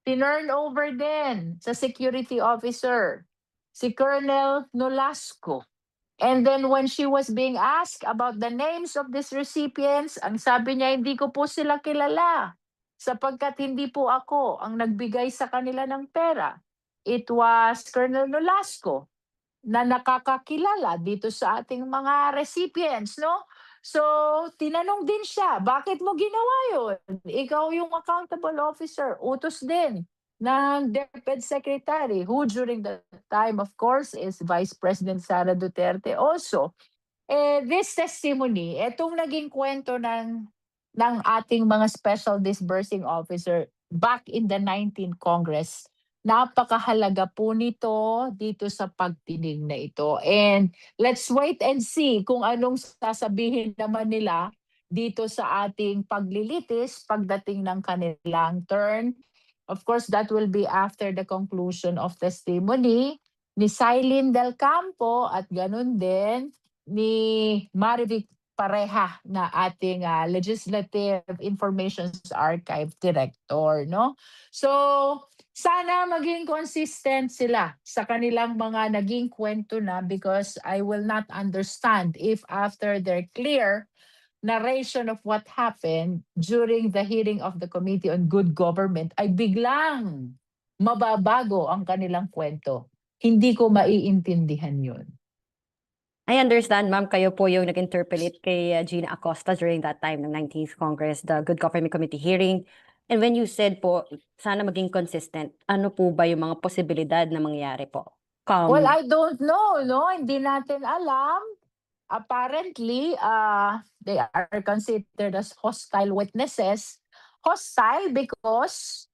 Tinurn over din sa security officer, si Colonel Nolasco. And then when she was being asked about the names of these recipients, ang sabi niya, hindi ko po sila kilala sapagkat hindi po ako ang nagbigay sa kanila ng pera. It was Colonel Nolasco na nakakakilala dito sa ating mga recipients, no? So, tinanong din siya, bakit mo ginawa yun? Ikaw yung accountable officer, utos din ng DepEd Secretary, who during the time, of course, is Vice President Sara Duterte also. This testimony, itong naging kwento ng ating mga special disbursing officer back in the 19th Congress, napakahalaga po nito dito sa pagtinig na ito. And let's wait and see kung anong sasabihin naman nila dito sa ating paglilitis pagdating ng kanilang turn Of course, that will be after the conclusion of testimony ni Silene Del Campo at ganun din ni Marivic Pareja na ating Legislative Information Archive Director, no? So, sana maging consistent sila sa kanilang mga naging kwento na, because I will not understand if after their clear narration of what happened during the hearing of the Committee on Good Government ay biglang mababago ang kanilang kwento. Hindi ko maiintindihan yun.
I understand, ma'am, kayo po yung nag-interpolate kay Gina Acosta during that time ng 19th Congress, the Good Government Committee hearing. And when you said po, sana maging consistent, ano po ba yung mga posibilidad na mangyari po?
Well, I don't know, no? Hindi natin alam. Apparently, they are considered as hostile witnesses. Hostile because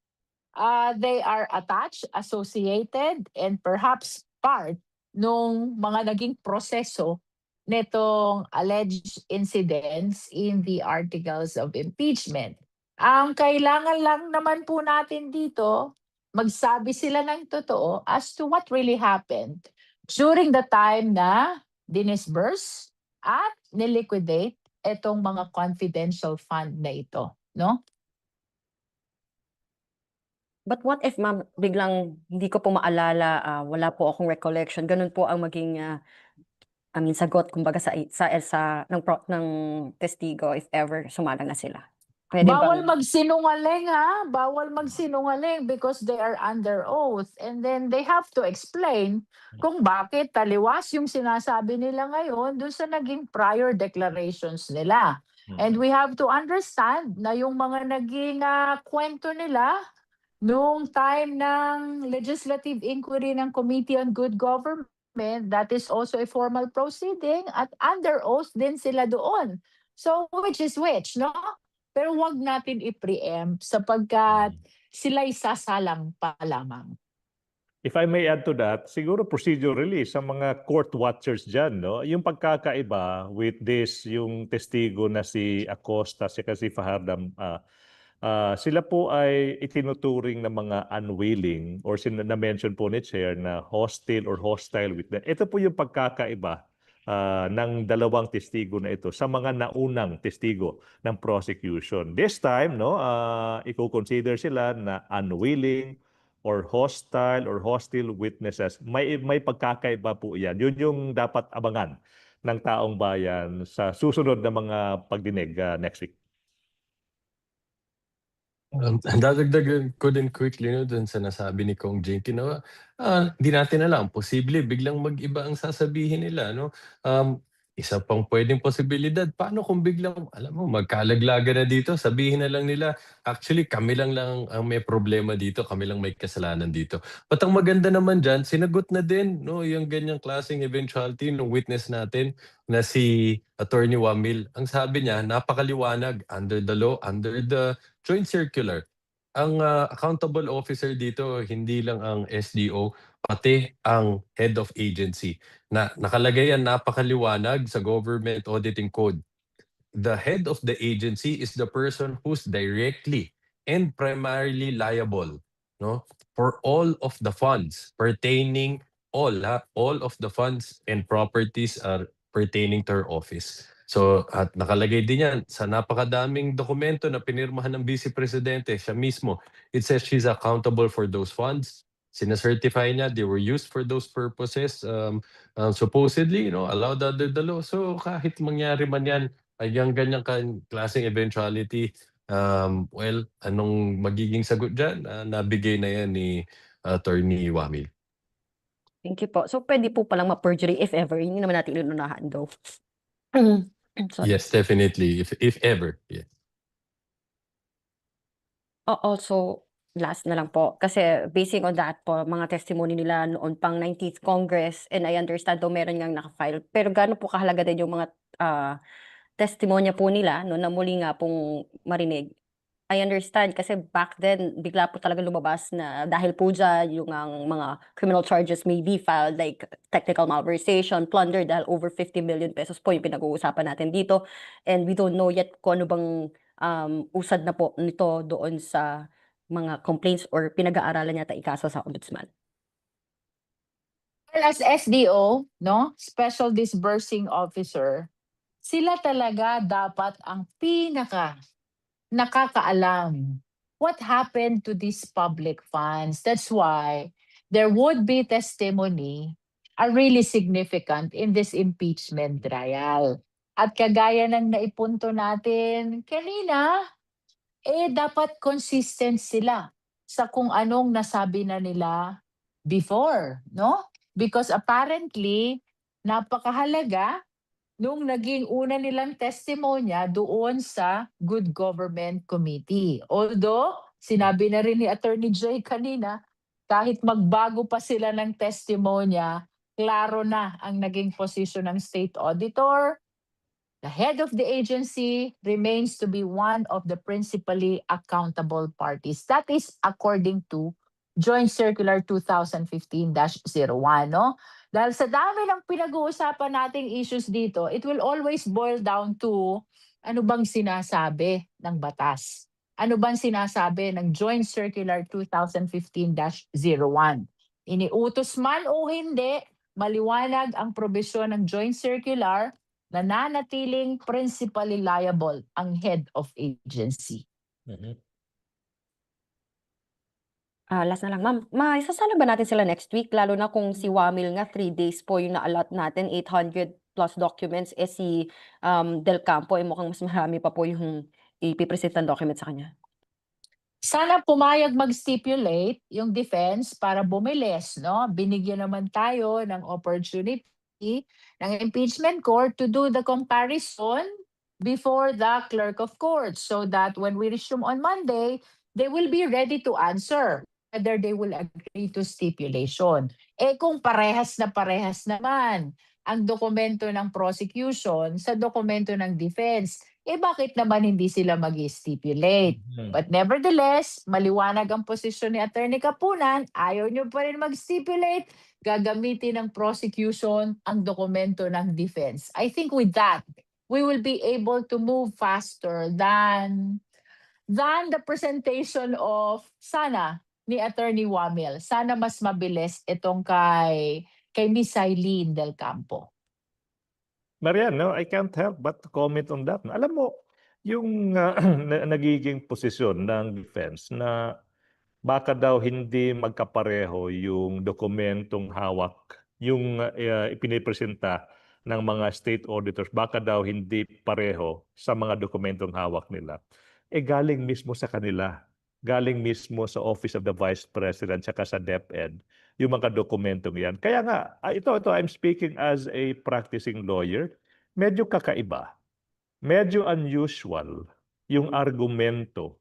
they are attached, associated, and perhaps part nung mga naging proseso netong alleged incidents in the articles of impeachment. Ang kailangan lang naman po natin dito, magsabi sila ng totoo as to what really happened during the time na dinisburse at niliquidate itong mga confidential fund na ito, no?
But what if, ma'am, biglang hindi ko po maalala, wala po akong recollection, ganun po ang maging sagot kumbaga ng testigo if ever sumalang na sila. Pwede
Bawal
bang
magsinungaling, ha? Bawal magsinungaling because they are under oath, and then they have to explain kung bakit taliwas yung sinasabi nila ngayon dun sa naging prior declarations nila. And we have to understand na yung mga naging kwento nila noong time ng legislative inquiry ng Committee on Good Government, that is also a formal proceeding, at under oath din sila doon. So which is which, no? Pero wag natin i-preempt sapagkat sila'y sasalang pa lamang.
If I may add to that, siguro procedurally sa mga court watchers dyan, no? Yung pagkakaiba with this, yung testigo na si Acosta, si Fahardam, sila po ay itinuturing na mga unwilling or na-mention po ni Chair na hostile or hostile witness. Ito po yung pagkakaiba ng dalawang testigo na ito sa mga naunang testigo ng prosecution. This time, no, i-consider sila na unwilling or hostile or hostile witnesses. May pagkakaiba po yan. Yun yung dapat abangan ng taong bayan sa susunod na mga pagdinig next week.
Dadagdagan ko din quickly dun sa nasabi ni Kong Jinky na hindi natin alam, posible biglang mag-iba ang sasabihin nila, no? Isa pang pwedeng posibilidad, paano kung biglang, alam mo, magkalaglagan na dito, sabihin na lang nila, actually kami lang ang may problema dito, kami lang may kasalanan dito. But ang maganda naman dyan, sinagot na din, no, yung ganyang klaseng eventuality ng witness natin na si Attorney Wamil. Ang sabi niya, napakaliwanag, under the law, under the Joint Circular. Ang accountable officer dito, hindi lang ang SDO, pati ang head of agency. Na nakalagay yan napakaliwanag sa Government Auditing Code. The head of the agency is the person who's directly and primarily liable, no, for all of the funds pertaining, all of the funds and properties are pertaining to her office. So, at nakalagay din yan sa napakadaming dokumento na pinirmahan ng Vice Presidente, siya mismo. It says she's accountable for those funds. Sinacertify niya, they were used for those purposes. Supposedly, allowed under the law. So, kahit mangyari man yan, ay yung ganyang klaseng eventuality, well, anong magiging sagot dyan? Nabigay na yan ni Attorney Wamil.
Thank you po. So pwede po palang ma-perjury if ever, hindi naman natin ilunahan daw. Sorry.
Yes, definitely. If ever, yes.
Also, last na lang po. Kasi basing on that po, mga testimony nila noon pang 19th Congress, and I understand daw meron ngang nakafile. Pero gaano po kahalaga din yung mga testimonya po nila no, na muli nga pong marinig. I understand kasi back then, bigla po talaga lumabas na dahil po dyan yung ang mga criminal charges may be filed like technical malversation, plunder dahil over 50 million pesos po yung pinag-uusapan natin dito. And we don't know yet kung ano bang usad na po nito doon sa mga complaints or pinag-aaralan yata ikaso sa ombudsman?
Well, as SDO, no, Special Disbursing Officer, sila talaga dapat ang nakakaalam what happened to these public funds. That's why there would be testimony are really significant in this impeachment trial. At kagaya ng naipunto natin kanina, dapat consistent sila sa kung anong nasabi na nila before, no? Because apparently, napakahalaga nung naging una nilang testimonya doon sa Good Government Committee. Although, sinabi na rin ni Attorney Jay kanina, kahit magbago pa sila ng testimonya, klaro na ang naging posisyon ng State Auditor. The head of the agency remains to be one of the principally accountable parties. That is according to Joint Circular 2015-01, no? Dahil sa dami ng pinag-uusapan nating issues dito, it will always boil down to ano bang sinasabi ng batas? Ano bang sinasabi ng Joint Circular 2015-01? Iniutos man o hindi, maliwanag ang probisyon ng Joint Circular na nanatiling principally liable ang head of agency.
Last na lang, ma'am. Maisasala ba natin sila next week? Lalo na kung si Wamil nga, 3 days po yung na-allot natin, 800 plus documents. Si Del Campo, mukhang mas marami pa po yung ipipresentang document sa kanya.
Sana pumayag mag-stipulate yung defense para bumilis, no? Binigyan naman tayo ng opportunity ng impeachment court to do the comparison before the clerk of court so that when we resume on Monday, they will be ready to answer whether they will agree to stipulation. Kung parehas naman ang dokumento ng prosecution sa dokumento ng defense, bakit naman hindi sila mag-stipulate? But nevertheless, maliwanag ang posisyon ni Attorney Kapunan, ayaw nyo pa rin mag-stipulate, gagamitin ng prosecution ang dokumento ng defense. I think with that, we will be able to move faster than the presentation of sana ni Attorney Wamil. Sana mas mabilis itong kay Miss Eileen Del Campo.
Marian, no, I can't help but to comment on that. Alam mo, yung nagiging posisyon ng defense na baka daw hindi magkapareho yung dokumentong hawak, yung ipinipresenta ng mga state auditors, baka daw hindi pareho sa mga dokumentong hawak nila. Galing mismo sa kanila. Galing mismo sa Office of the Vice President saka sa DepEd yung mga dokumentong yan. Kaya nga, ito, I'm speaking as a practicing lawyer, medyo kakaiba, medyo unusual yung argumento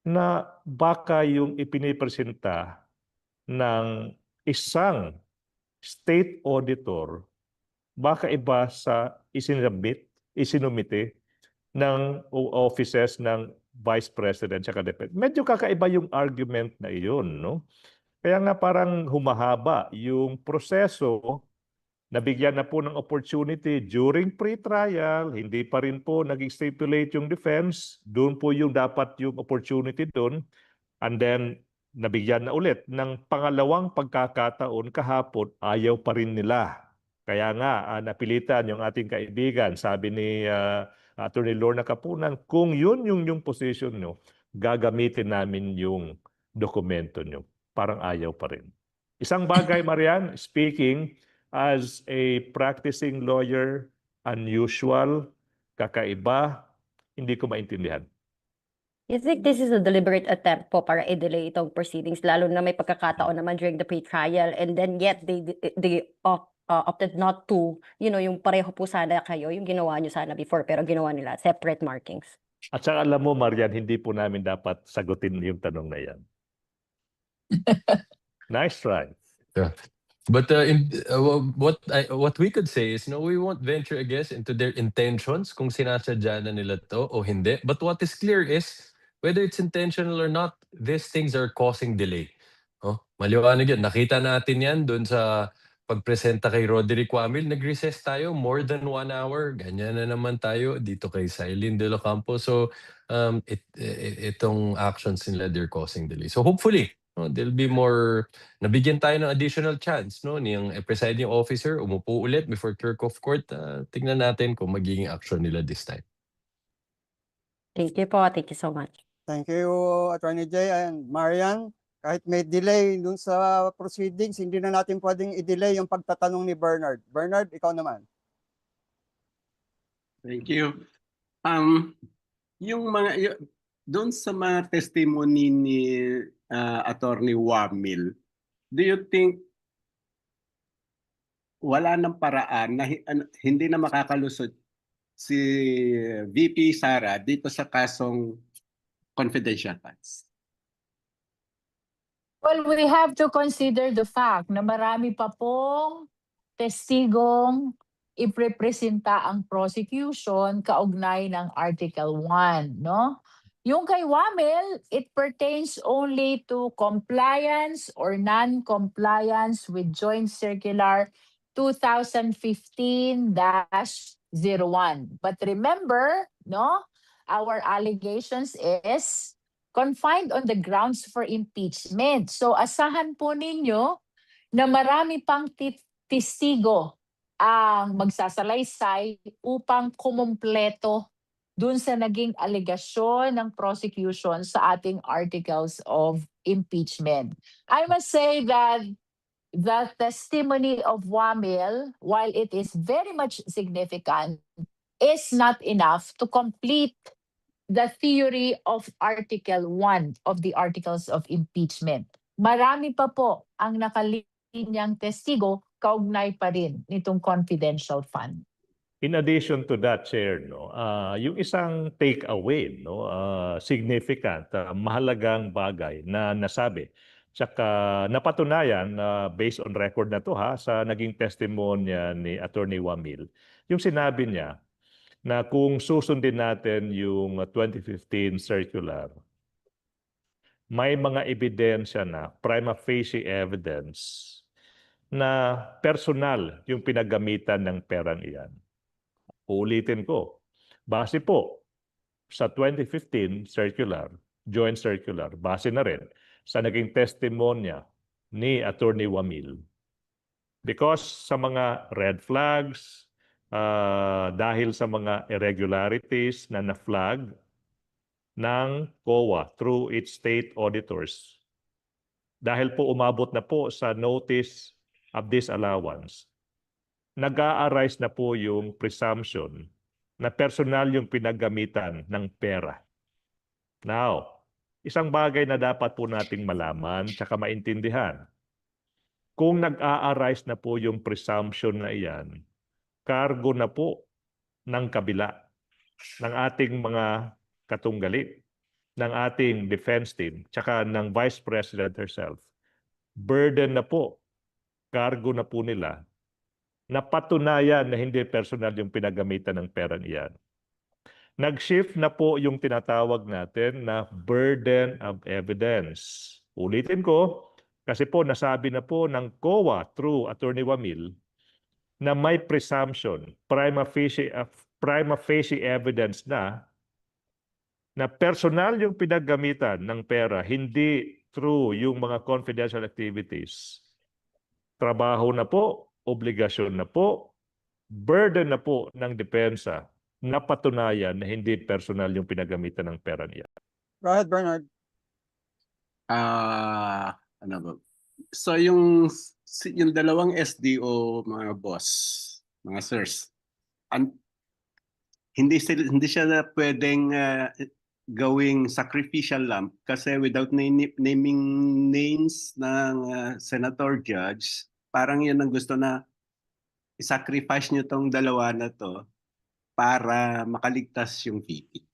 na baka yung ipinipresenta ng isang state auditor baka iba sa isinumite ng offices ng Vice President at DepEd. Medyo kakaiba yung argument na iyon, no? Kaya nga parang humahaba yung proseso, nabigyan na po ng opportunity during pre-trial, hindi pa rin po nag-stipulate yung defense, doon po yung dapat yung opportunity doon, and then nabigyan na ulit ng pangalawang pagkakataon kahapon, ayaw pa rin nila. Kaya nga, napilitan yung ating kaibigan, sabi ni Attorney Lorna Kapunan, kung yun yung position nyo, gagamitin namin yung dokumento nyo. Parang ayaw pa rin. Isang bagay, Marian, speaking as a practicing lawyer, unusual, kakaiba, hindi ko maintindihan.
You think this is a deliberate attempt po para i-delay itong proceedings, lalo na may pagkakataon naman during the pre-trial, and then yet they opted not to, yung pareho po sana kayo, yung ginawa nyo sana before, pero ginawa nila separate markings.
At saka alam mo, Marian, hindi po namin dapat sagutin yung tanong na yan. Nice try.
Yeah. But what we could say is, we won't venture, I guess, into their intentions, kung sinasadya na nila to o hindi. But what is clear is, whether it's intentional or not, these things are causing delay. Maliwanag yan. Nakita natin yan dun sa pagpresenta kay Roderick Wamil, nag-recess tayo more than 1 hour. Ganyan na naman tayo dito kay Silene De Los Campos. So itong actions nila, they're causing delay. So hopefully, no, there'll be more, nabigyan tayo ng additional chance, no, niyang presiding officer, umupo ulit before clerk of court. Tingnan natin kung magiging action nila this time.
Thank you po. Thank you so much.
Thank you, Attorney Jay and Marian. Kahit may delay dun sa proceedings, hindi na natin pwedeng i-delay yung pagtatanong ni Bernard. Bernard, ikaw naman.
Thank you. Yung mga doon sa mga testimony ni Attorney Wamil, do you think wala nang paraan na hindi na makakalusot si VP Sara dito sa kasong confidential funds?
Well, we have to consider the fact na marami pa pong testigong iprepresenta ang prosecution kaugnay ng Article 1, no? Yung kay Wamil, it pertains only to compliance or non-compliance with Joint Circular 2015-01. But remember, no, our allegations is confined on the grounds for impeachment. So asahan po ninyo na marami pang testigo ang magsasalaysay upang kumumpleto dun sa naging alegasyon ng prosecution sa ating articles of impeachment. I must say that the testimony of Wamil, while it is very much significant, is not enough to complete the theory of Article 1 of the Articles of Impeachment. Marami pa po ang nakalinyang testigo, kaugnay pa rin nitong confidential fund.
In addition to that, Chair, no, yung isang take-away, no, significant, mahalagang bagay na nasabi, tsaka napatunayan based on record na to sa naging testimonya ni Attorney Wamil, yung sinabi niya na kung susundin natin yung 2015 circular, may mga ebidensya na, prima facie evidence, na personal yung pinagamitan ng perang iyan. Uulitin ko, base po sa 2015 circular, joint circular, base na rin sa naging testimonya ni Attorney Wamil. Because sa mga red flags, dahil sa mga irregularities na na-flag ng COA through its state auditors, dahil po umabot na po sa notice of disallowance, nag-a-arise na po yung presumption na personal yung pinagamitan ng pera. Now, isang bagay na dapat po nating malaman tsaka maintindihan, kung nag-a-arise na po yung presumption na iyan, kargo na po ng kabila ng ating mga katunggali, ng ating defense team, tsaka ng Vice President herself. Burden na po, kargo na po nila, na patunayan na hindi personal yung pinagamitan ng perang iyan. Nag-shift na po yung tinatawag natin na burden of evidence. Ulitin ko, kasi po nasabi na po ng COA through Attorney Wamil na may presumption, prima facie evidence na personal yung pinagamitan ng pera, hindi through yung mga confidential activities. Trabaho na po, obligasyon na po, burden na po ng depensa na patunayan na hindi personal yung pinagamitan ng pera niya.
Go ahead, Bernard.
Ano ba? So yung dalawang SDO, mga boss, mga sirs, hindi siya na pwedeng gawing sacrificial lamb kasi without naming names ng senator judge, parang yun ang gusto na i-sacrifice nyo tong dalawa na to para makaligtas yung VP.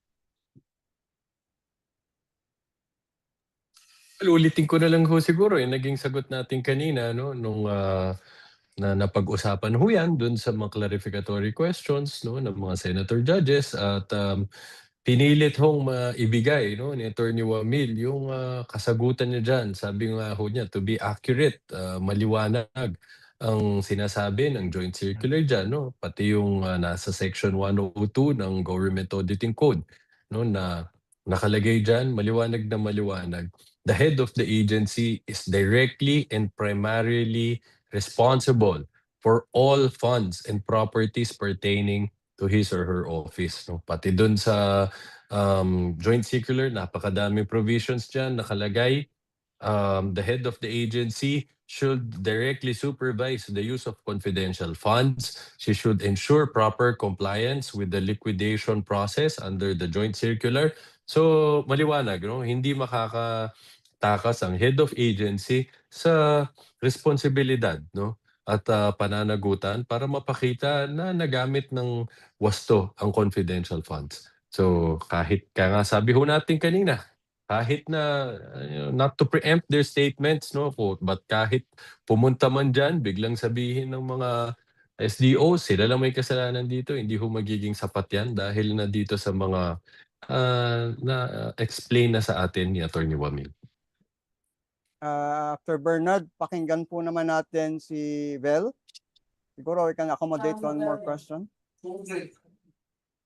Ulitin ko na lang ho siguro naging sagot natin kanina, no, nung na napag-usapan ho yan dun sa mga clarificatory questions, no, ng mga senator judges, at pinilit hong maibigay, no, ni Attorney Wamil yung kasagutan niya dyan. Sabi nga ho niya, to be accurate, maliwanag, ang sinasabi ng joint circular dyan, no? Pati yung nasa section 102 ng Government Auditing Code, no? Na nakalagay dyan, maliwanag na maliwanag. The head of the agency is directly and primarily responsible for all funds and properties pertaining to his or her office. No? Pati dun sa joint circular, napakadaming provisions dyan nakalagay. The head of the agency should directly supervise the use of confidential funds. She should ensure proper compliance with the liquidation process under the joint circular. So maliwanag, no? Hindi makakatakas ang head of agency sa responsibilidad, no? At pananagutan para mapakita na nagamit ng wasto ang confidential funds. So kahit kaya nga sabi ho natin kanina, kahit na not to preempt their statements, no, but kahit pumunta man dyan, biglang sabihin ng mga SDO, sila lang may kasalanan dito, hindi ho magiging sapat yan dahil na dito sa mga na-explain na sa atin ni Atty. Wamil.
After Bernard, pakinggan po naman natin si Vel. Siguro we can accommodate one more question.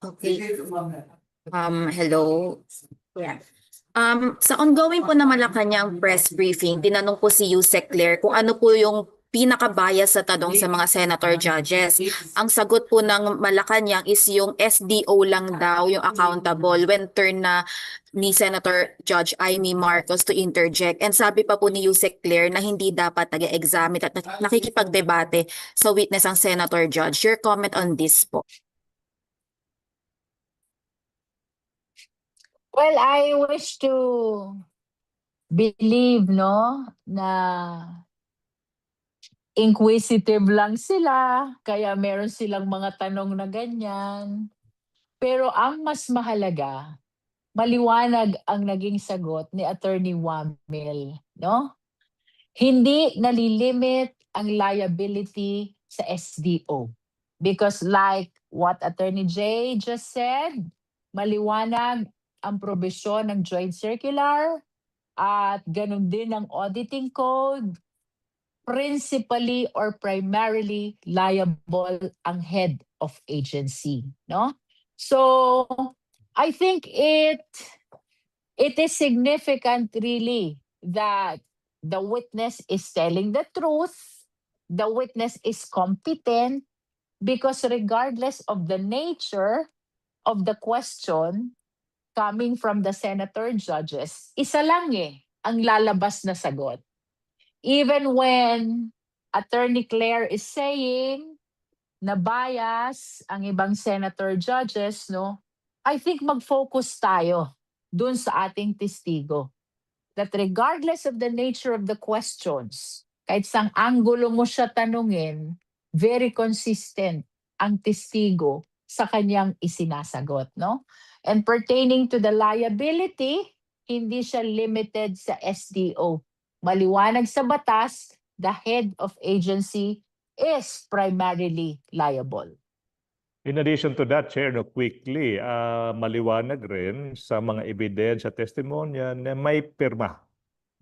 Okay. Hello. Yeah. Sa ongoing po na Malacanang press briefing, tinanong po si Yusek Claire kung ano po yung pinaka-bias sa tanong sa mga senator judges. Ang sagot po ng Malacanang is yung SDO lang daw yung accountable when turn na ni Senator Judge Amy Marcos to interject. And sabi pa po ni Yusek Claire na hindi dapat nag-examine at nakikipagdebate sa witness ang senator judge. Your comment on this po?
Well, I wish to believe, no, na inquisitive lang sila, kaya meron silang mga tanong na ganyan. Pero ang mas mahalaga, maliwanag ang naging sagot ni Attorney Wamil, no? Hindi nalilimit ang liability sa SDO. Because like what Attorney J just said, maliwanag ang probisyon ng joint circular at ganun din ang auditing code. Principally or primarily liable ang head of agency, no? So I think it is significant really that the witness is telling the truth, the witness is competent, because regardless of the nature of the question coming from the senator judges, isa lang ang lalabas na sagot. Even when Attorney Claire is saying na bias ang ibang senator judges, no, I think mag-focus tayo dun sa ating testigo. That regardless of the nature of the questions, kahit sang anggulo mo siya tanungin, very consistent ang testigo sa kanyang isinasagot, no? And pertaining to the liability, hindi siya limited sa SDO. Maliwanag sa batas, the head of agency is primarily liable.
In addition to that, Chair, no, quickly, maliwanag rin sa mga ebidensya, testimonya na may pirma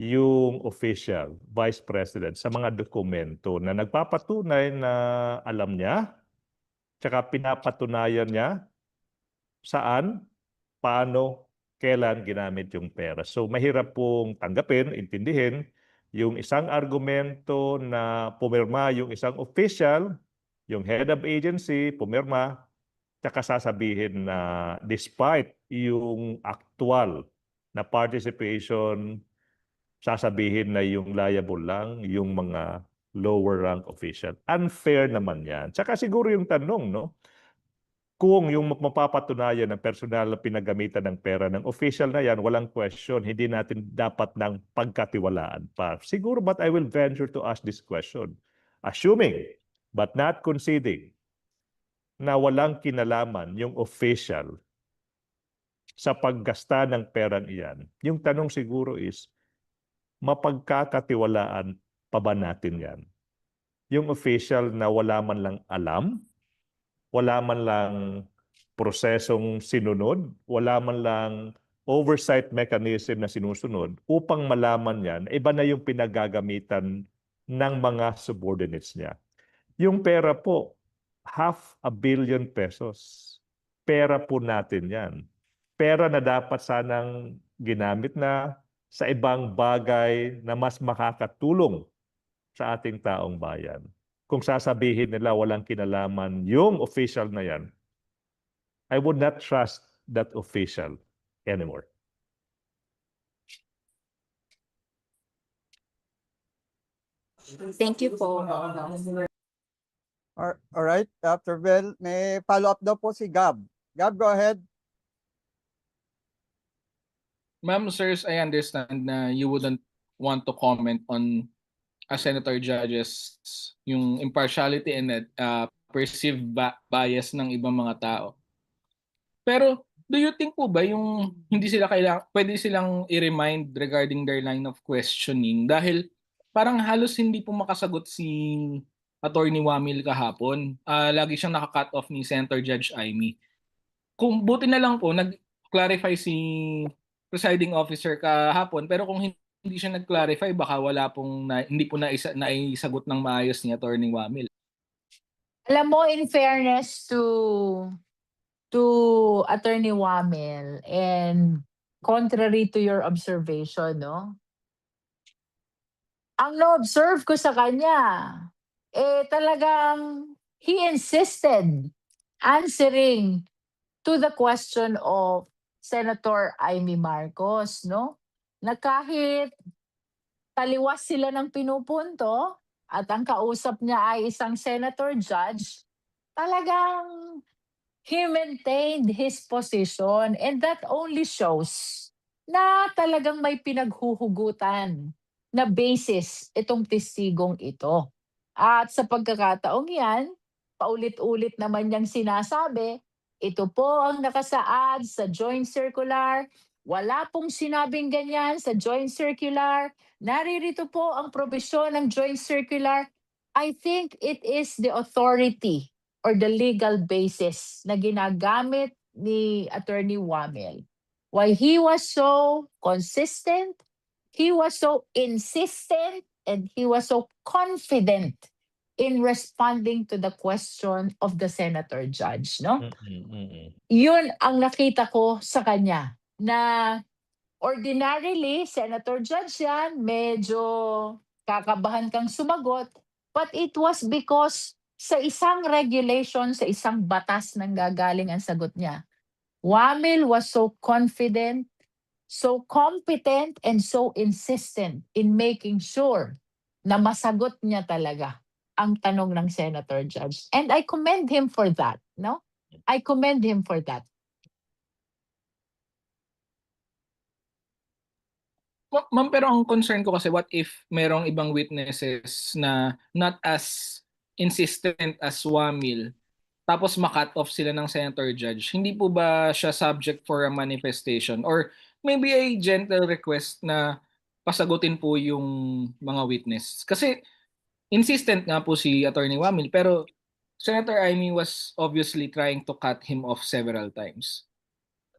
yung official, vice president, sa mga dokumento na nagpapatunay na alam niya, tsaka pinapatunayan niya saan, paano, kailan ginamit yung pera. So mahirap pong tanggapin, intindihin, yung isang argumento na pumirma yung isang official, yung head of agency, pumirma, tsaka sasabihin na despite yung actual na participation, sasabihin na yung liable lang yung mga lower rank official. Unfair naman yan. Tsaka siguro yung tanong, no? Kung yung mapapatunayan ng personal na pinagamitan ng pera ng official na yan, walang question, hindi natin dapat ng pagkatiwalaan pa. Siguro, but I will venture to ask this question. Assuming, but not conceding, na walang kinalaman yung official sa paggasta ng perang iyan, yung tanong siguro is, mapagkakatiwalaan pa ba natin yan? Yung official na wala man lang alam, wala man lang prosesong sinunod, wala man lang oversight mechanism na sinusunod, upang malaman yan, iba na yung pinagagamitan ng mga subordinates niya. Yung pera po, 500 million pesos. Pera po natin yan. Pera na dapat sanang ginamit na sa ibang bagay na mas makakatulong sa ating taong bayan. Kung sasabihin nila walang kinalaman yung official na yan, I would not trust that official anymore.
Thank you po.
All right, Dr. Bell, may follow-up daw po si Gab. Gab, go ahead.
Ma'am, sirs, I understand na you wouldn't want to comment on a senator judge's yung impartiality and perceived bias ng ibang mga tao. Pero do you think po ba yung hindi sila pwede silang i-remind regarding their line of questioning dahil parang halos hindi po makasagot si Attorney Wamil kahapon. Lagi siyang naka-cut off ni Senator Judge Amy. Kung buti na lang po nag-clarify si presiding officer kahapon, pero kung hindi siya nag-clarify baka hindi po naisagot ng maayos ni Attorney Wamil.
Alam mo, in fairness to Attorney Wamil, and contrary to your observation, no? Ang na-observe ko sa kanya, talagang he insisted answering to the question of Senator Amy Marcos, no? Na kahit taliwas sila ng pinupunto at ang kausap niya ay isang senator judge, talagang he maintained his position, and that only shows na talagang may pinaghuhugutan na basis itong testigong ito. At sa pagkakataong yan, paulit-ulit naman niyang sinasabi, ito po ang nakasaad sa joint circular. Wala pong sinabing ganyan sa joint circular. Naririto po ang probisyon ng joint circular. I think it is the authority or the legal basis na ginagamit ni Attorney Wamil. Why he was so consistent, he was so insistent, and he was so confident in responding to the question of the senator judge, no? Yun ang nakita ko sa kanya na ordinarily, senator judge yan, medyo kakabahan kang sumagot, but it was because sa isang regulation, sa isang batas nang gagaling ang sagot niya. Wamil was so confident, so competent, and so insistent in making sure na masagot niya talaga ang tanong ng senator judge. And I commend him for that, no? I commend him for that.
Ma'am, pero ang concern ko kasi, what if merong ibang witnesses na not as insistent as Wamil, tapos ma-cut off sila ng senator judge? Hindi po ba siya subject for a manifestation? Or maybe a gentle request na pasagutin po yung mga witness? Kasi insistent nga po si Attorney Wamil, pero Senator Amy was obviously trying to cut him off several times.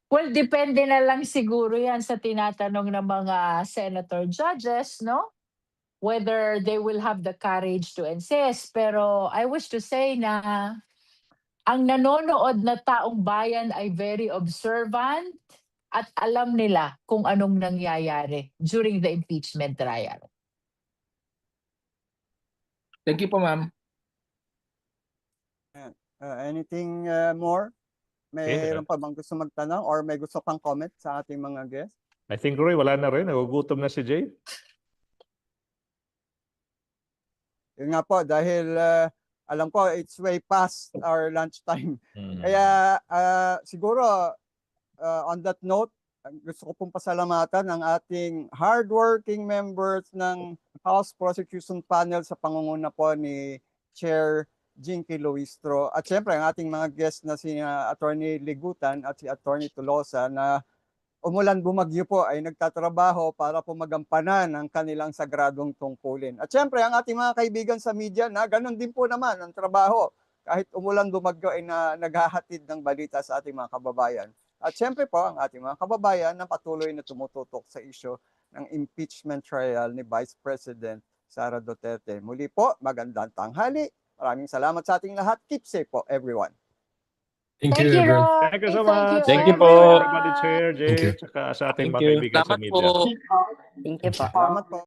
Well, depende na lang siguro yan sa tinatanong ng mga senator judges, no? Whether they will have the courage to insist. Pero I wish to say na ang nanonood na taong bayan ay very observant at alam nila kung anong nangyayari during the impeachment trial.
Thank you po, ma'am.
Anything more? Mayroon pa bang gusto magtanong or may gusto pang comment sa ating mga guests?
I think, Roy, wala na rin. Nagugutom na si Jay.
Yun nga po, dahil alam ko it's way past our lunch time. Kaya siguro on that note, gusto ko pong pasalamatan ang ating hardworking members ng House Prosecution Panel sa pangunguna po ni Chair Jinky Luistro. At syempre ang ating mga guests na si Attorney Ligutan at si Attorney Tolosa na umulan bumagyo po ay nagtatrabaho para po magampanan ang kanilang sagradong tungkulin. At syempre ang ating mga kaibigan sa media na ganun din po naman ang trabaho. Kahit umulan bumagyo ay naghahatid ng balita sa ating mga kababayan. At syempre po ang ating mga kababayan na patuloy na tumututok sa isyu ng impeachment trial ni Vice President Sara Duterte. Muli po, magandang tanghali Maraming salamat sa ating lahat. Keep safe po, everyone.
Thank
Thank
you,
you,
everyone.
Roy.
Thank you so much.
Thank you
Salamat
po.
everybody, Chair,
Thank you.
Jay, tsaka sa ating
Thank
mga
you.
kaibigan sa
Salamat
media.
po.
Thank you po.
Salamat po.